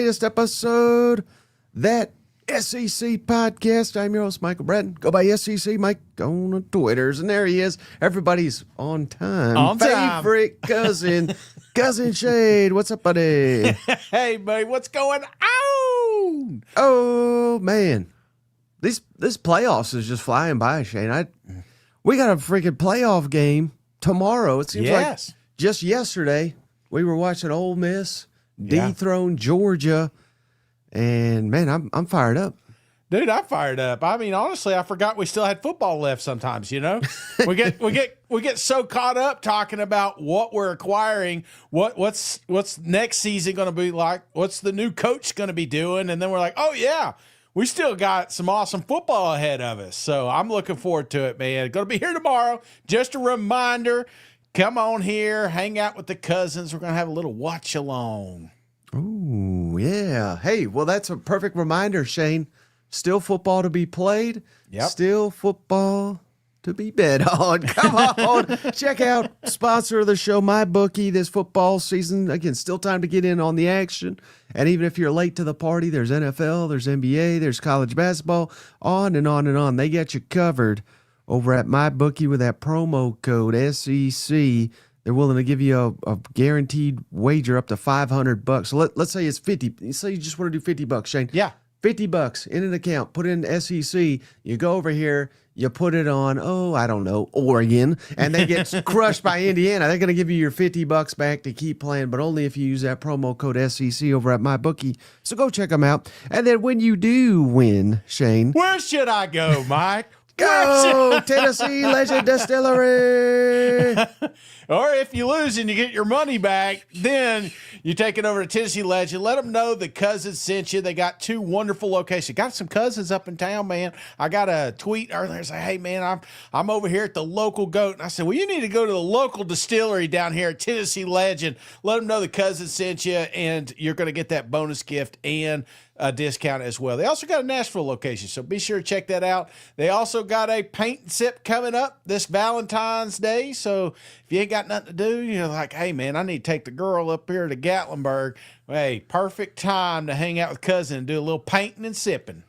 latest episode, that SEC podcast. I'm your host, Michael Bratton. Go by SEC Mike on the Twitters. And there he is. Everybody's on time. Favorite cousin, Cousin Shade. What's up, buddy? Hey, buddy. What's going on? Oh, man. This playoffs is just flying by, Shane. We got a freaking playoff game tomorrow. It seems like just yesterday we were watching Ole Miss dethrone Georgia. And man, I'm fired up. Dude, I'm fired up. I mean, honestly, I forgot we still had football left sometimes, you know? We get so caught up talking about what we're acquiring, what's next season going to be like, what's the new coach going to be doing, and then we're like, "Oh yeah, we still got some awesome football ahead of us." So, I'm looking forward to it, man. Going to be here tomorrow. Just a reminder, come on here, hang out with the cousins. We're going to have a little watch along. Oh, yeah. Hey, well, that's a perfect reminder, Shane. Still football to be played. Yep. Still football to be bet on. Come on. Check out sponsor of the show, MyBookie, this football season. Again, still time to get in on the action. And even if you're late to the party, there's NFL, there's NBA, there's college basketball, on and on and on. They got you covered over at MyBookie with that promo code SEC. They're willing to give you a guaranteed wager up to $500. So let's say it's 50. You say you just want to do $50, Shane. Yeah. $50 in an account, put in SEC. You go over here, you put it on, I don't know, Oregon, and they get crushed by Indiana. They're going to give you your $50 back to keep playing, but only if you use that promo code SEC over at MyBookie. So go check them out. And then when you do win, Shane, where should I go, Mike? Go Tennessee Legend Distillery. Or if you lose and you get your money back, then you take it over to Tennessee Legend. Let them know the cousins sent you. They got 2 wonderful locations. Got some cousins up in town, man. I got a tweet earlier saying, "Hey, man, I'm over here at the local goat." And I said, "Well, you need to go to the local distillery down here at Tennessee Legend. Let them know the cousins sent you, and you're going to get that bonus gift and a discount as well." They also got a Nashville location, so be sure to check that out. They also got a paint and sip coming up this Valentine's Day, so if you ain't got nothing to do, you're like, "Hey, man, I need to take the girl up here to Gatlinburg." Hey, perfect time to hang out with cousin and do a little painting and sipping.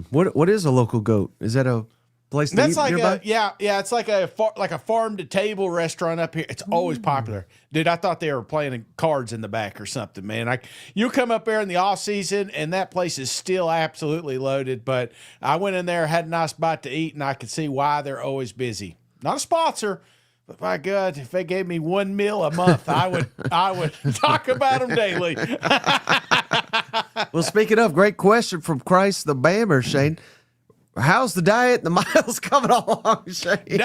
What is a local goat? Is that a place to eat nearby? It's like a farm to table restaurant up here. It's always popular, dude. I thought they were playing cards in the back or something, man. You come up there in the off season and that place is still absolutely loaded. But I went in there, had a nice bite to eat, and I could see why they're always busy. Not a sponsor, but my God, if they gave me one meal a month, I would talk about them daily. Well, speaking of, great question from Christ the Bammer, Shane. How's the diet and the miles coming along, Shane? Hear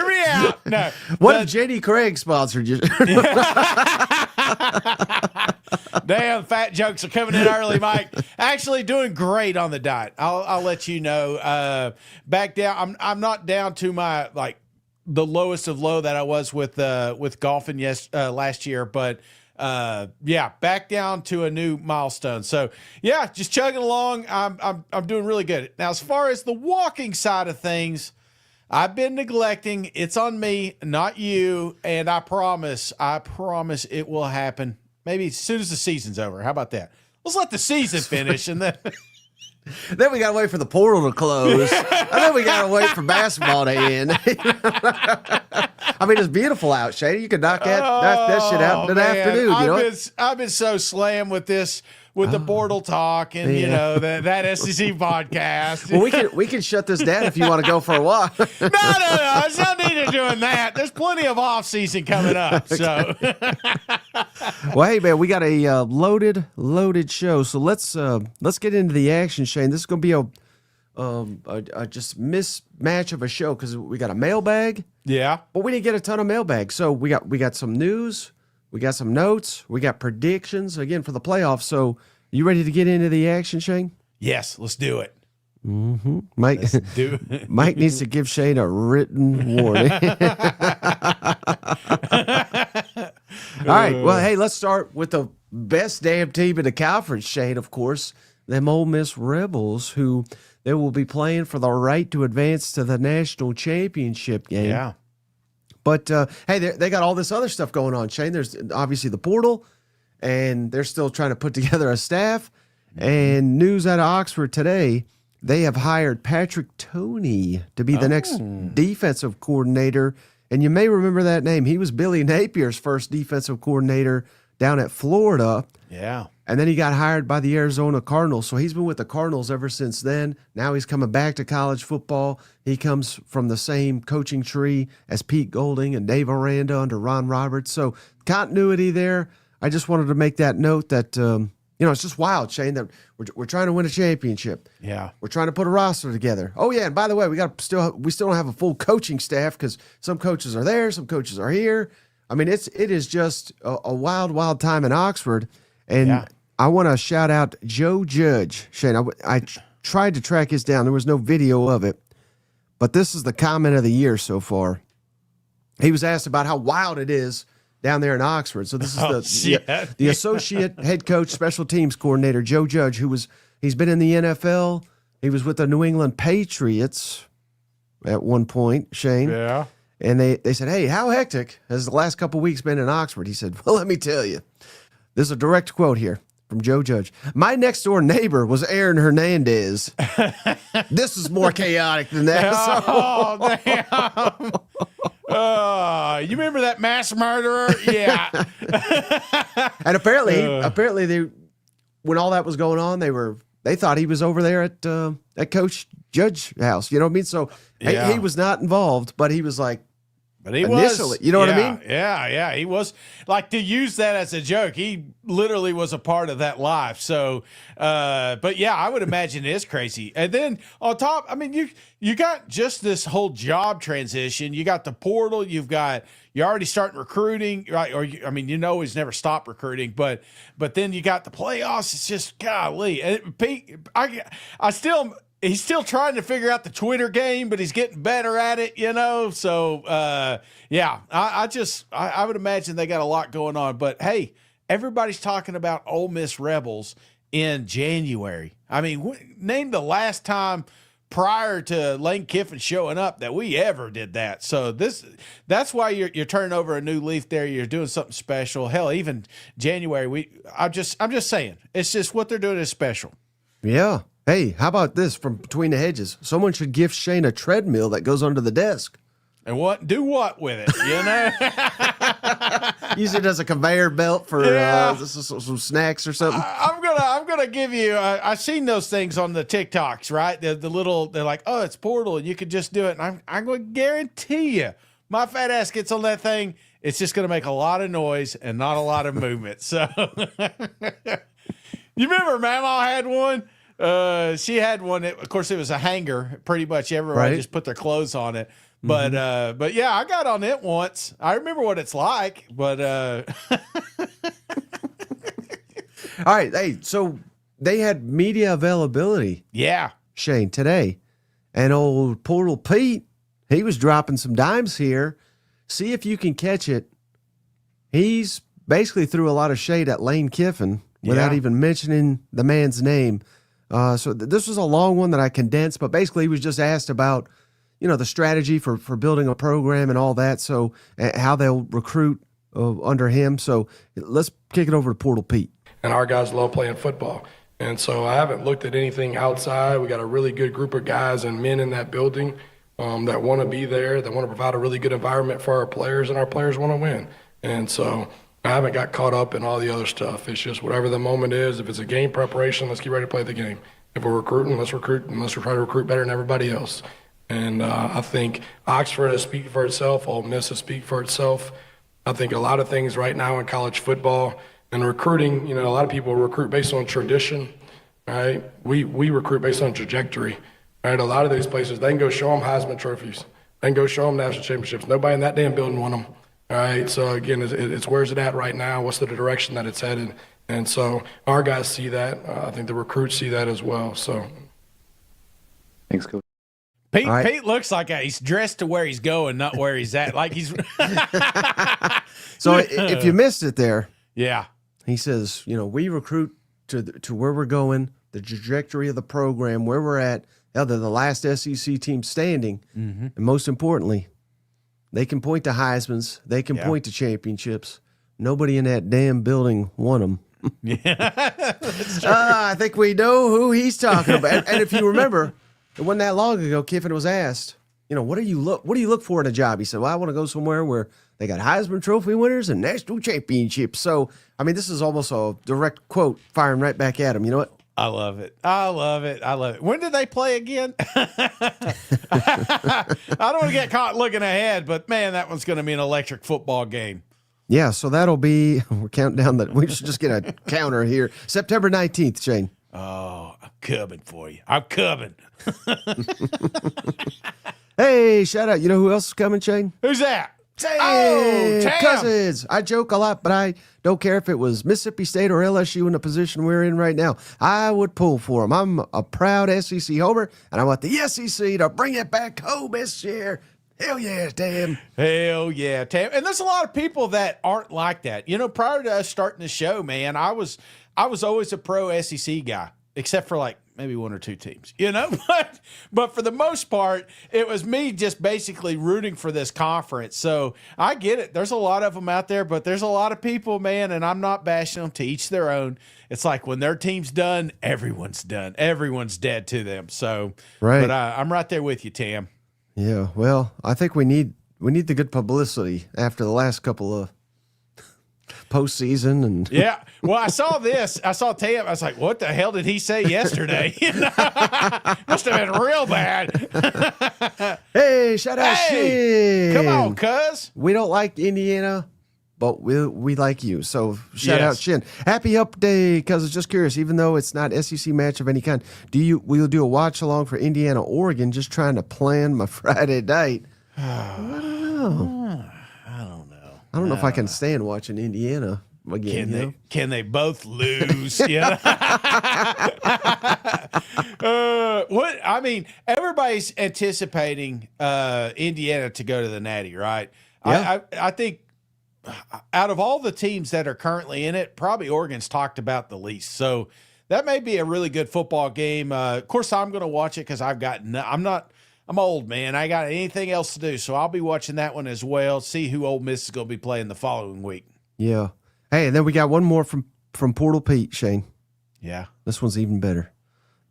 me out. No, what if JD Craig sponsored you? Damn, fat jokes are coming in early, Mike. Actually doing great on the diet. I'll let you know. Back down. I'm not down to my the lowest of low that I was with golfing last year, but back down to a new milestone. So yeah, just chugging along. I'm doing really good. Now, as far as the walking side of things, I've been neglecting. It's on me, not you. And I promise it will happen. Maybe as soon as the season's over. How about that? Let's let the season finish and then. Then we got to wait for the portal to close. And then we got to wait for basketball to end. I mean, it's beautiful out, Shady. You can knock that shit out in an afternoon. I've been so slammed with this, with the portal talk and, that SEC podcast. Well, we can shut this down if you want to go for a walk. No. There's no need of doing that. There's plenty of off-season coming up. So, well, hey, man, we got a loaded show. So let's get into the action, Shane. This is going to be a just mismatch of a show because we got a mailbag. Yeah. But we didn't get a ton of mailbags. So we got some news. We got some notes. We got predictions, again, for the playoffs. So you ready to get into the action, Shane? Yes, let's do it. Mm-hmm. Mike needs to give Shane a written warning. All right. Well, hey, let's start with the best damn team in the conference, Shane, of course. Them Ole Miss Rebels, who they will be playing for the right to advance to the national championship game. Yeah. But, hey, they got all this other stuff going on, Shane. There's obviously the portal. and they're still trying to put together a staff. And news out of Oxford today, they have hired Patrick Toney to be the next defensive coordinator. And you may remember that name. He was Billy Napier's first defensive coordinator down at Florida. Yeah. And then he got hired by the Arizona Cardinals. So he's been with the Cardinals ever since then. Now he's coming back to college football. He comes from the same coaching tree as Pete Golding and Dave Aranda under Ron Roberts. So continuity there. I just wanted to make that note that, it's just wild, Shane, that we're trying to win a championship. Yeah. We're trying to put a roster together. Oh, yeah, and by the way, we still don't have a full coaching staff because some coaches are there, some coaches are here. I mean, it is just a wild, wild time in Oxford. And I want to shout out Joe Judge. Shane, I tried to track his down. There was no video of it. But this is the comment of the year so far. He was asked about how wild it is down there in Oxford. So this is the associate head coach, special teams coordinator, Joe Judge, he's been in the NFL. He was with the New England Patriots at one point, Shane. Yeah. And they said, hey, how hectic has the last couple of weeks been in Oxford? He said, well, let me tell you. This is a direct quote here from Joe Judge. My next door neighbor was Aaron Hernandez. This is more chaotic than that. Oh, damn. You remember that mass murderer? Yeah. And apparently they, when all that was going on, they thought he was over there at Coach Judge house. You know what I mean? So he was not involved, but he was like, but he initially, was. You know what I mean? Yeah. He was, like, to use that as a joke, he literally was a part of that life. So, but yeah, I would imagine it is crazy. And then on top, I mean, you got just this whole job transition. You got the portal. You're already starting recruiting, right? Or he's never stopped recruiting, but then you got the playoffs. It's just golly. And Pete, he's still trying to figure out the Twitter game, but he's getting better at it, So, I would imagine they got a lot going on. But, hey, everybody's talking about Ole Miss Rebels in January. I mean, name the last time prior to Lane Kiffin showing up that we ever did that. So that's why you're turning over a new leaf there. You're doing something special. Hell, even January, I'm just saying, it's just what they're doing is special. Yeah. Hey, how about this from between the hedges? Someone should gift Shane a treadmill that goes under the desk. And do what with it, Use it as a conveyor belt for some snacks or something. I'm gonna give you. I've seen those things on the TikToks, right? The little, they're like, oh, it's portal, and you could just do it. And I'm going to guarantee you, my fat ass gets on that thing, it's just going to make a lot of noise and not a lot of movement. So, you remember Mama had one? She had one. Of course, it was a hanger. Pretty much everybody just put their clothes on it. But yeah, I got on it once. I remember what it's like. But all right, hey, so they had media availability. Yeah, Shane, today, and old Portal Pete, he was dropping some dimes here. See if you can catch it. He's basically threw a lot of shade at Lane Kiffin without even mentioning the man's name. So this was a long one that I condensed, but basically he was just asked about, the strategy for building a program and all that. So how they'll recruit under him. So let's kick it over to Portal Pete. And our guys love playing football. And so I haven't looked at anything outside. We got a really good group of guys and men in that building that want to be there, that want to provide a really good environment for our players, and our players want to win. And so I haven't got caught up in all the other stuff. It's just whatever the moment is. If it's a game preparation, let's get ready to play the game. If we're recruiting, let's recruit, and let's try to recruit better than everybody else. And I think Oxford has speak for itself. Ole Miss has speak for itself. I think a lot of things right now in college football and recruiting, a lot of people recruit based on tradition, right? We recruit based on trajectory, right? A lot of these places, they can go show them Heisman trophies. They can go show them national championships. Nobody in that damn building won them. All right, so again, it's where's it at right now? What's the direction that it's headed? And so our guys see that. I think the recruits see that as well. So, thanks, Coach. Pete looks like he's dressed to where he's going, not where he's at. Like he's. So if you missed it there, yeah, he says, we recruit to where we're going, the trajectory of the program, where we're at. They're the last SEC team standing, and most importantly, they can point to Heisman's, they can point to championships, nobody in that damn building won them. Yeah. I think we know who he's talking about. And if you remember, it wasn't that long ago, Kiffin was asked, what do you look for in a job? He said, well, I want to go somewhere where they got Heisman Trophy winners and national championships. So, I mean, this is almost a direct quote firing right back at him. You know what? I love it. I love it. When did they play again? I don't want to get caught looking ahead, but man, that one's going to be an electric football game. Yeah, so that'll be, we're counting down we should just get a counter here. September 19th, Shane. Oh, I'm coming for you. I'm coming. Hey, shout out. You know who else is coming, Shane? Who's that? Hey, Tam. Cousins. I joke a lot, but I don't care if it was Mississippi State or LSU in the position we're in right now. I would pull for them. I'm a proud SEC homer, and I want the SEC to bring it back home this year. Hell yeah, Tam. Hell yeah, Tam. And there's a lot of people that aren't like that. Prior to us starting the show, man, I was always a pro SEC guy, except for like maybe one or two teams, but for the most part, it was me just basically rooting for this conference. So I get it. There's a lot of them out there, but there's a lot of people, man, and I'm not bashing them, to each their own. It's like when their team's done, everyone's done. Everyone's dead to them. So, right. But I'm right there with you, Tam. Yeah, well, I think we need the good publicity after the last couple of postseason and yeah. Well, I saw this. I saw Tam. I was like, "What the hell did he say yesterday?" Must have been real bad. Hey, shout out Shin. Come on, cuz. We don't like Indiana, but we like you. So shout out Yes. Shin. Happy Up Day, cuz I was just curious. Even though it's not SEC match of any kind, will you do a watch along for Indiana Oregon? Just trying to plan my Friday night. I don't know if I can stand watching Indiana again. Can they both lose? Yeah. What I mean, everybody's anticipating Indiana to go to the Natty, right? Yeah. I think out of all the teams that are currently in it, probably Oregon's talked about the least. So that may be a really good football game. Of course, I'm going to watch it because I'm old, man. I got anything else to do, so I'll be watching that one as well. See who Ole Miss is going to be playing the following week. Yeah. Hey, and then we got one more from Portal Pete, Shane. Yeah. This one's even better.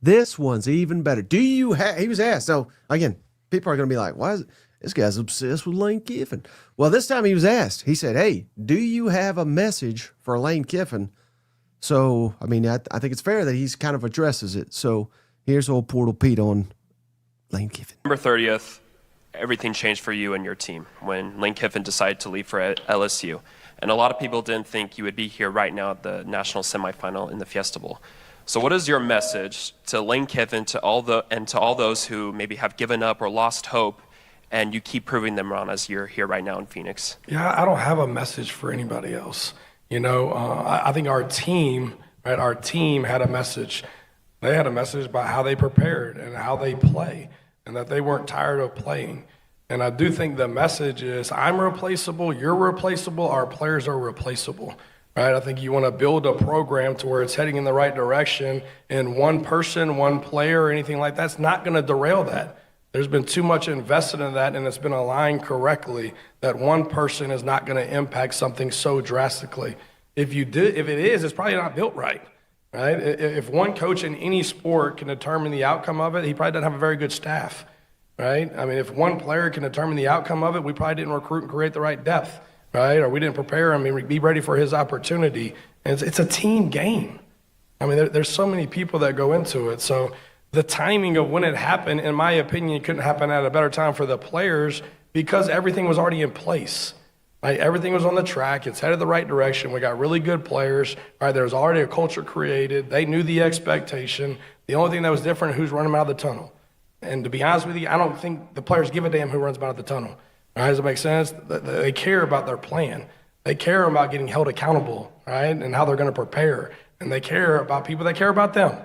Do you have? He was asked. So again, people are going to be like, "Why is this guy's obsessed with Lane Kiffin?" Well, this time he was asked. He said, "Hey, do you have a message for Lane Kiffin?" So I mean, I think it's fair that he's kind of addresses it. So here's old Portal Pete on Lane Kiffin. November 30th, everything changed for you and your team when Lane Kiffin decided to leave for LSU. And a lot of people didn't think you would be here right now at the national semifinal in the Fiesta Bowl. So what is your message to Lane Kiffin, to all those who maybe have given up or lost hope, and you keep proving them wrong as you're here right now in Phoenix? Yeah, I don't have a message for anybody else. I think our team had a message. They had a message about how they prepared and how they play, and that they weren't tired of playing. And I do think the message is, I'm replaceable, you're replaceable, our players are replaceable, right? I think you want to build a program to where it's heading in the right direction, and one person, one player, or anything like that's not going to derail that. There's been too much invested in that, and it's been aligned correctly that one person is not going to impact something so drastically. If it is, it's probably not built right. Right? If one coach in any sport can determine the outcome of it, he probably doesn't have a very good staff, right? I mean, if one player can determine the outcome of it, we probably didn't recruit and create the right depth, right? Or we didn't prepare him and be ready for his opportunity. And it's a team game. I mean, there's so many people that go into it. So the timing of when it happened, in my opinion, couldn't happen at a better time for the players because everything was already in place. Right? Everything was on the track. It's headed the right direction. We got really good players. Right? There was already a culture created. They knew the expectation. The only thing that was different, who's running them out of the tunnel. And to be honest with you, I don't think the players give a damn who runs them out of the tunnel. Right? Does it make sense? They care about their plan. They care about getting held accountable, right? And how they're going to prepare. And they care about people that care about them.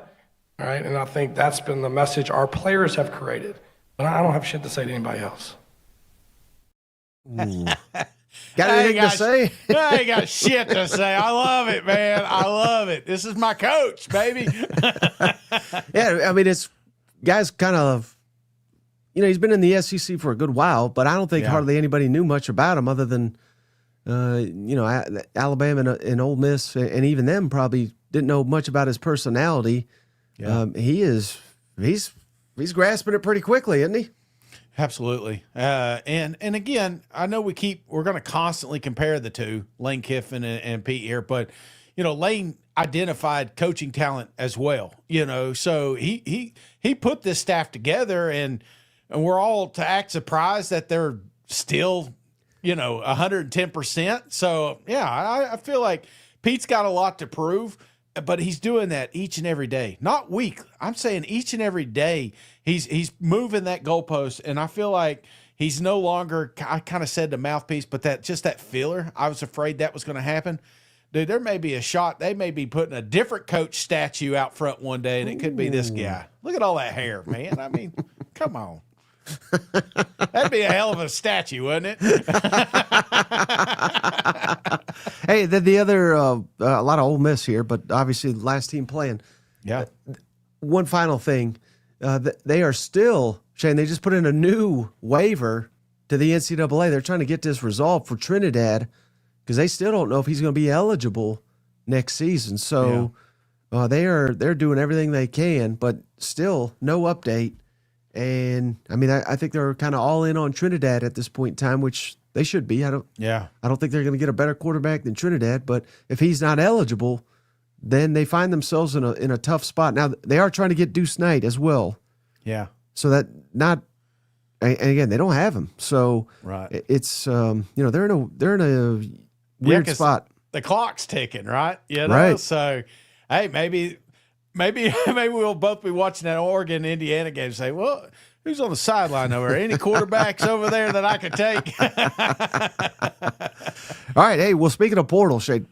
Right? And I think that's been the message our players have created. But I don't have shit to say to anybody else. Got anything to say? I ain't got shit to say. I love it, man. I love it. This is my coach, baby. Yeah, I mean, it's guys kind of, he's been in the SEC for a good while, but I don't think hardly anybody knew much about him other than, Alabama and Ole Miss, and even them probably didn't know much about his personality. Yeah. He's grasping it pretty quickly, isn't he? Absolutely. And again, I know we're going to constantly compare the two, Lane Kiffin and Pete here, but Lane identified coaching talent as well, so he put this staff together, and we're all to act surprised that they're still, 110%. So yeah, I feel like Pete's got a lot to prove, but he's doing that each and every day, not week. I'm saying each and every day he's moving that goalpost, and I feel like he's no longer, I kind of said the mouthpiece, but that filler. I was afraid that was going to happen. Dude, there may be a shot. They may be putting a different coach statue out front one day, and it could be this guy. Look at all that hair, man. I mean, come on. That'd be a hell of a statue, wouldn't it? Hey, the other, a lot of Ole Miss here, but obviously the last team playing. Yeah. One final thing. They are still, Shane, they just put in a new waiver to the NCAA. They're trying to get this resolved for Trinidad, because they still don't know if he's going to be eligible next season. So they're doing everything they can, but still no update. And I mean, I think they're kind of all in on Trinidad at this point in time, which they should be. I don't think they're going to get a better quarterback than Trinidad, but if he's not eligible, then they find themselves in a tough spot. Now they are trying to get Deuce Knight as well. Yeah. So that and again, they don't have him. So right. It's they're in a weird spot. The clock's ticking, right? Right. So, hey, maybe we'll both be watching that Oregon Indiana game and say, well, who's on the sideline over there? Any quarterbacks over there that I could take? All right. Hey, well, speaking of portal, Shane,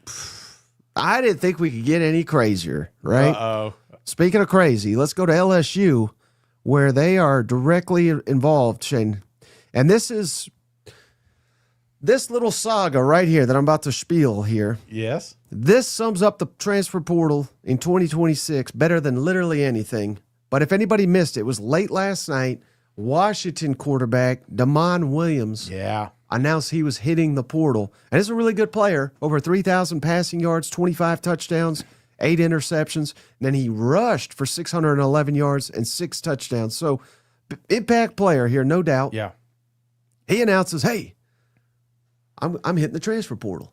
I didn't think we could get any crazier, right? Uh-oh. Speaking of crazy, let's go to LSU, where they are directly involved, Shane. And this little saga right here that I'm about to spiel here. Yes. This sums up the transfer portal in 2026 better than literally anything. But if anybody missed it, it was late last night. Washington quarterback Demond Williams announced he was hitting the portal. And he's a really good player, over 3,000 passing yards, 25 touchdowns, 8 interceptions. And then he rushed for 611 yards and 6 touchdowns. So impact player here, no doubt. Yeah. He announces, hey, I'm hitting the transfer portal.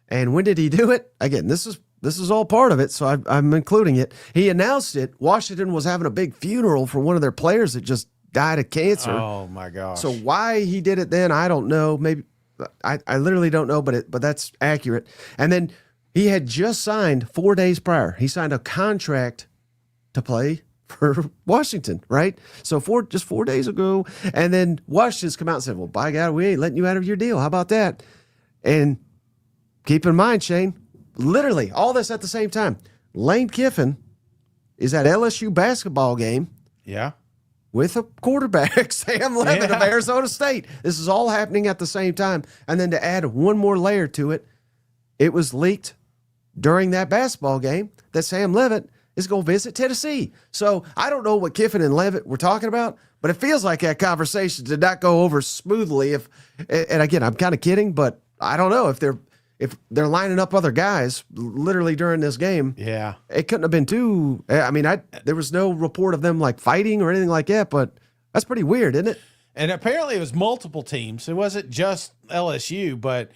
And when did he do it? Again, this is all part of it, so I'm including it. He announced it. Washington was having a big funeral for one of their players that just died of cancer. Oh my gosh! So why he did it then, I don't know. Maybe I literally don't know, but that's accurate. And then he had just signed 4 days prior. He signed a contract to play for Washington, right? So just 4 days ago, and then Washington's come out and said, "Well, by God, we ain't letting you out of your deal. How about that?" And keep in mind, Shane, literally all this at the same time. Lane Kiffin is at LSU basketball game. Yeah. With a quarterback, Sam Levitt of Arizona State. This is all happening at the same time. And then to add one more layer to it, it was leaked during that basketball game that Sam Levitt is going to visit Tennessee. So I don't know what Kiffin and Levitt were talking about, but it feels like that conversation did not go over smoothly. And again, I'm kind of kidding, but I don't know if they're lining up other guys literally during this game. Yeah. It couldn't have been too, I mean, there was no report of them like fighting or anything like that, but that's pretty weird, isn't it? And apparently it was multiple teams. It wasn't just LSU, but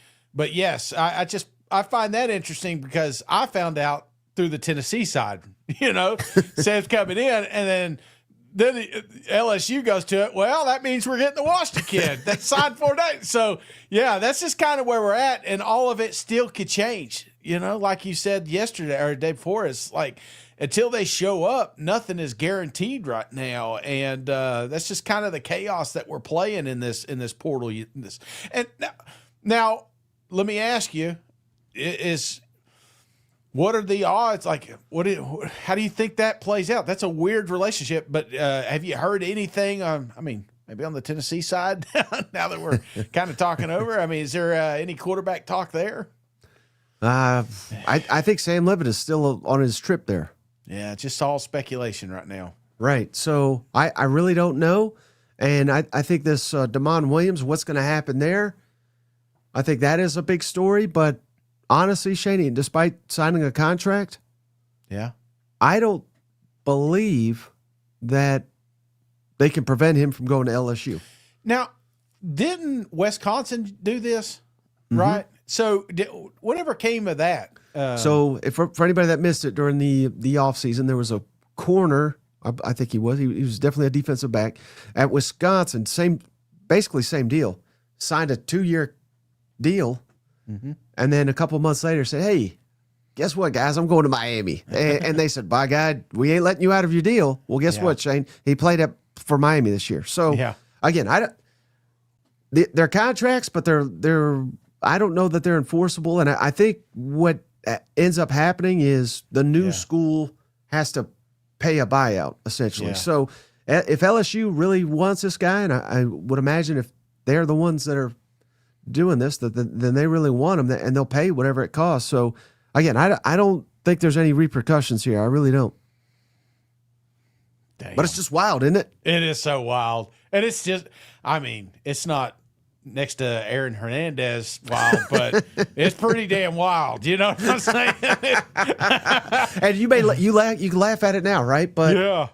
yes, I find that interesting because I found out through the Tennessee side, Seth coming in, and then LSU goes to it. Well, that means we're getting the Washington kid that signed 4 days. So yeah, that's just kind of where we're at, and all of it still could change. Like you said yesterday or the day before, it's like until they show up, nothing is guaranteed right now, and that's just kind of the chaos that we're playing in this portal. And now, let me ask you: what are the odds? Like, how do you think that plays out? That's a weird relationship, but have you heard anything? Maybe on the Tennessee side now that we're kind of talking over. I mean, is there any quarterback talk there? I think Sam Levitt is still on his trip there. Yeah, it's just all speculation right now. Right. So I really don't know. And I think this Demond Williams, what's going to happen there? I think that is a big story. But honestly, Shane, despite signing a contract, Yeah. I don't believe that they can prevent him from going to LSU. Now, didn't Wisconsin do this? Right. So whatever came of that? So for anybody that missed it during the offseason, there was a corner. I think he was definitely a defensive back at Wisconsin. Basically same deal. Signed a 2-year deal, and then a couple months later said, "Hey, guess what, guys? I'm going to Miami." And they said, "By God, we ain't letting you out of your deal." Well, guess what, Shane? He played up for Miami this year. So again, they're contracts, but they're I don't know that they're enforceable. And I think what ends up happening is the new school has to pay a buyout, essentially. So if LSU really wants this guy, and I would imagine if they're the ones that are doing this, then they really want him, and they'll pay whatever it costs. So again, I don't think there's any repercussions here. I really don't. Damn. But it's just wild, isn't it? It is so wild. And it's just, I mean, it's not next to Aaron Hernandez wild, but it's pretty damn wild. You know what I'm saying? And you can laugh at it now, right? But yeah.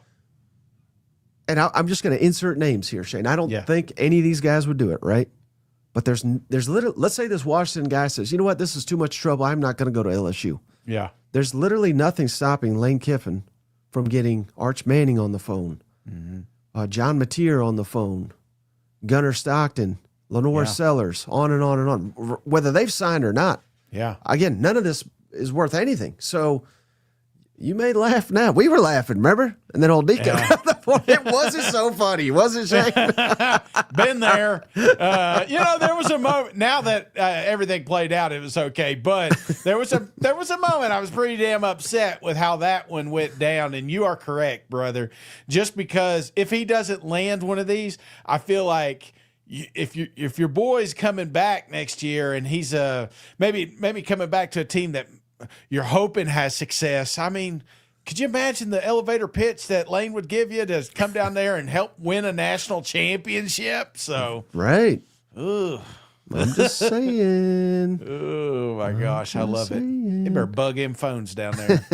And I'm just going to insert names here, Shane. I don't think any of these guys would do it, right? But there's literally, let's say this Washington guy says, "You know what? This is too much trouble. I'm not going to go to LSU." Yeah. There's literally nothing stopping Lane Kiffin from getting Arch Manning on the phone, John Mateer on the phone, Gunnar Stockton, Lenore Sellers, on and on and on, whether they've signed or not. Yeah. Again, none of this is worth anything. So you may laugh now. We were laughing, remember? And then old Deacon, it wasn't so funny, was it, Shane? Been there. There was a moment. Now that everything played out, it was okay. But there was a moment I was pretty damn upset with how that one went down. And you are correct, brother. Just because if he doesn't land one of these, I feel like if your boy's coming back next year and he's maybe coming back to a team that you're hoping has success. I mean, could you imagine the elevator pitch that Lane would give you to come down there and help win a national championship? So right. Ugh. I'm just saying. Oh my gosh, I love it. You better bug him phones down there.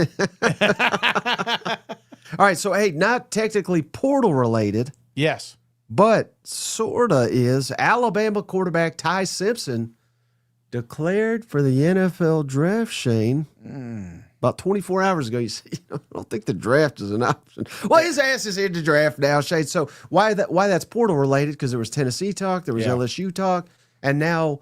All right, so hey, not technically portal related. Yes. But sorta is. Alabama quarterback Ty Simpson declared for the NFL draft, Shane. About 24 hours ago, you said, I don't think the draft is an option. Well, his ass is in the draft now, Shane. So why that's portal related? Because there was Tennessee talk, there was LSU talk, and now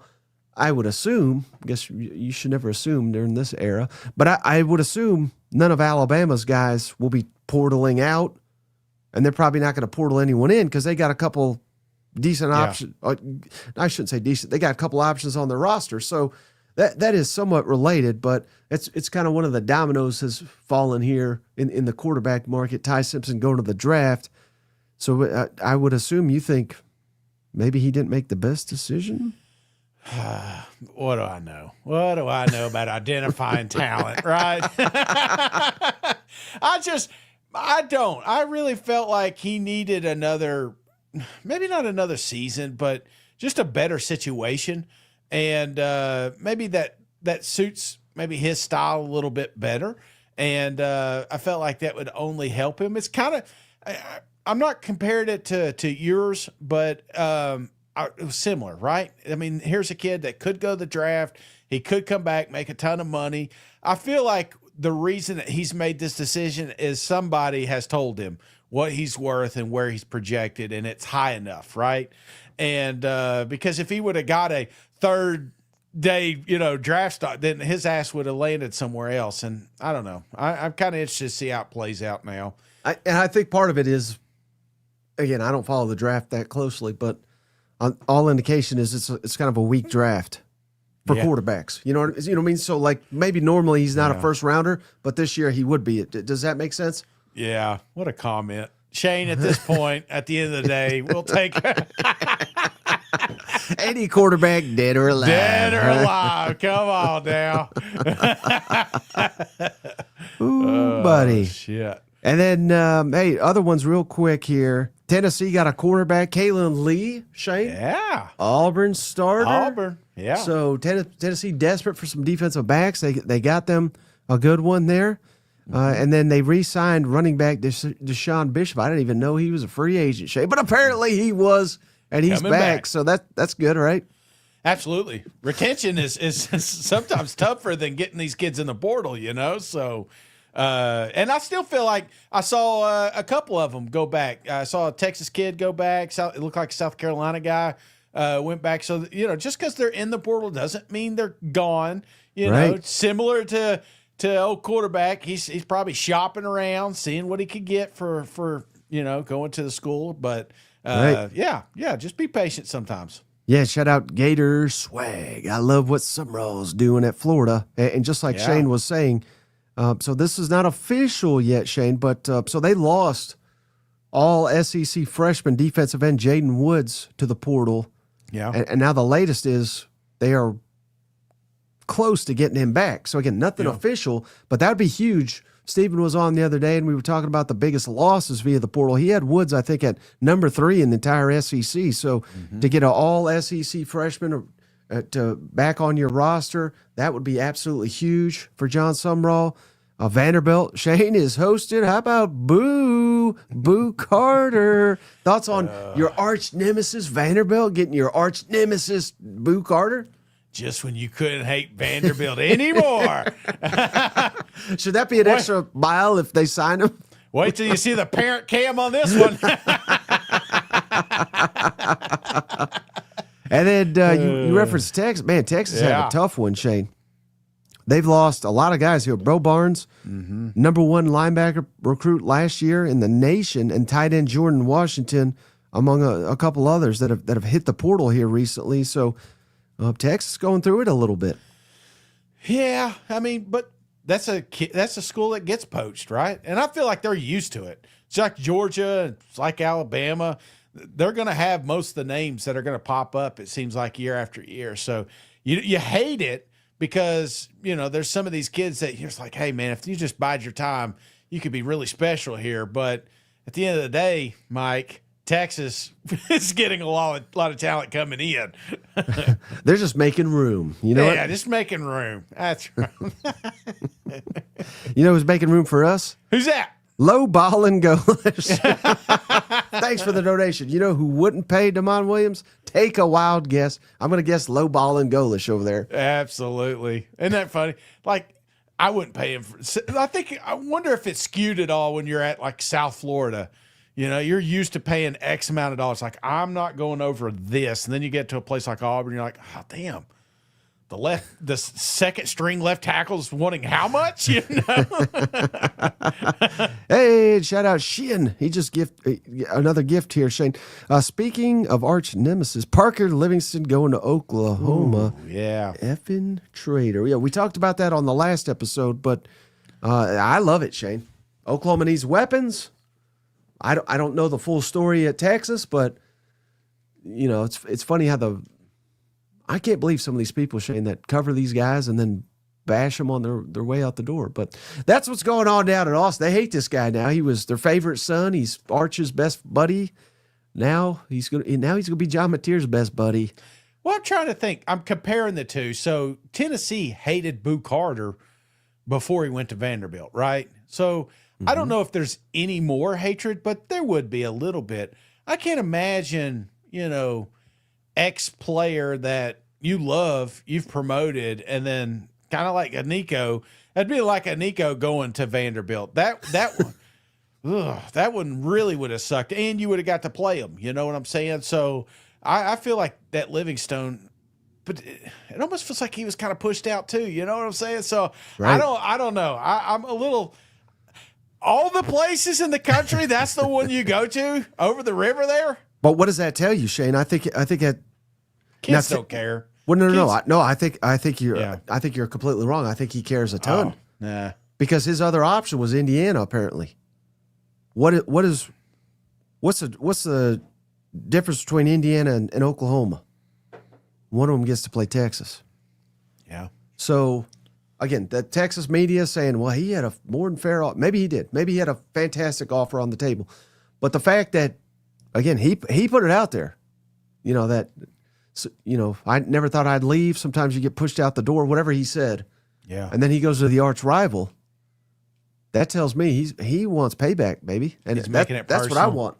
I would assume, I guess you should never assume during this era, but I would assume none of Alabama's guys will be portaling out, and they're probably not going to portal anyone in because they got a couple decent options. I shouldn't say decent. They got a couple options on their roster. So that is somewhat related, but it's kind of one of the dominoes has fallen here in the quarterback market. Ty Simpson going to the draft. So I would assume you think maybe he didn't make the best decision? What do I know? What do I know about identifying talent, right? I don't. I really felt like he needed another, maybe not another season, but just a better situation. And maybe that suits maybe his style a little bit better. And I felt like that would only help him. It's kind of, I'm not comparing it to yours, but it was similar, right? I mean, here's a kid that could go to the draft. He could come back, make a ton of money. I feel like the reason that he's made this decision is somebody has told him what he's worth and where he's projected, and it's high enough, right? And because if he would have got a third day, draft stock, then his ass would have landed somewhere else. And I don't know. I'm kind of interested to see how it plays out now. I think part of it is, again, I don't follow the draft that closely, but all indication is it's kind of a weak draft for quarterbacks. You know what I mean? So like maybe normally he's not a first rounder, but this year he would be. Does that make sense? Yeah. What a comment. Shane, at this point, at the end of the day, we'll take any quarterback, dead or alive. Dead or alive. Come on now. Ooh, buddy. Shit. And then, hey, other ones real quick here. Tennessee got a quarterback, Kalen Lee, Shane. Yeah. Auburn starter. Auburn. Yeah. So Tennessee desperate for some defensive backs. They got them a good one there. And then they re-signed running back Deshaun Bishop. I didn't even know he was a free agent, Shane, but apparently he was, and he's back. So that's good, right? Absolutely. Retention is sometimes tougher than getting these kids in the portal, So, and I still feel like I saw a couple of them go back. I saw a Texas kid go back. It looked like a South Carolina guy went back. So, just because they're in the portal doesn't mean they're gone. Right. Similar to old quarterback, he's probably shopping around, seeing what he could get for going to the school. But yeah, just be patient sometimes. Yeah, shout out Gator Swag. I love what Summerall's doing at Florida. And just like Shane was saying, so this is not official yet, Shane, but so they lost all SEC freshman defensive end Jaden Woods to the portal. Yeah. And now the latest is they are close to getting him back. So again, nothing official, but that would be huge. Stephen was on the other day, and we were talking about the biggest losses via the portal. He had Woods, I think, at number 3 in the entire SEC. So to get an all-SEC freshman to back on your roster, that would be absolutely huge for John Sumrall. Vanderbilt, Shane is hosted. How about Boo Carter? Thoughts on your arch nemesis, Vanderbilt, getting your arch nemesis, Boo Carter? Just when you couldn't hate Vanderbilt anymore. Should that be an extra mile if they sign him? Wait till you see the parent cam on this one. And then you referenced Texas. Man, Texas had a tough one, Shane. They've lost a lot of guys here. Bro Barnes, number 1 linebacker recruit last year in the nation, and tight end Jordan Washington, among a couple others that have hit the portal here recently. So Texas going through it a little bit. Yeah, I mean, but that's a school that gets poached, right? And I feel like they're used to it. It's like Georgia, it's like Alabama. They're going to have most of the names that are going to pop up, it seems like, year after year. So you hate it because, there's some of these kids that you're just like, hey, man, if you just bide your time, you could be really special here. But at the end of the day, Mike, Texas is getting a lot of talent coming in. They're just making room. You know what? Just making room. That's right. You know who's making room for us? Who's that? Low Ball and Golish. Thanks for the donation. You know who wouldn't pay Demond Williams? Take a wild guess. I'm going to guess Low Ball and Golish over there. Absolutely. Isn't that funny? Like, I wouldn't pay him. I wonder if it's skewed at all when you're at like South Florida. You're used to paying X amount of dollars. Like, I'm not going over this. And then you get to a place like Auburn, you're like, oh, damn. The second string left tackle's wanting how much? Hey, shout out Shin. He just another gift here, Shane. Speaking of arch nemesis, Parker Livingston going to Oklahoma. Ooh, yeah. Effing traitor. Yeah, we talked about that on the last episode, but I love it, Shane. Oklahoma needs weapons. I don't know the full story at Texas, but it's funny how I can't believe some of these people, Shane, that cover these guys and then bash them on their way out the door. But that's what's going on down in Austin. They hate this guy now. He was their favorite son. He's Arch's best buddy. Now he's gonna be John Mateer's best buddy. Well, I'm trying to think. I'm comparing the two. So Tennessee hated Boo Carter before he went to Vanderbilt, right? So I don't know if there's any more hatred, but there would be a little bit. I can't imagine, ex-player that you love, you've promoted, and then kind of like a Nico, that'd be like a Nico going to Vanderbilt. That one, that one really would have sucked, and you would have got to play him. You know what I'm saying? So I feel like that Livingstone, but it almost feels like he was kind of pushed out too. You know what I'm saying? So right. I don't know. I'm a little. All the places in the country, that's the one you go to over the river there. But what does that tell you, Shane? I think that kids don't care. Well, no. I think you're completely wrong. I think he cares a ton. Nah. Because his other option was Indiana, apparently. What's the difference between Indiana and Oklahoma? One of them gets to play Texas. Yeah. So, again, the Texas media saying, well, he had a more than fair offer. Maybe he did. Maybe he had a fantastic offer on the table. But the fact that again, he put it out there. That I never thought I'd leave. Sometimes you get pushed out the door, whatever he said. Yeah. And then he goes to the arch rival. That tells me he wants payback, baby. And He's making it that's what I personal. want.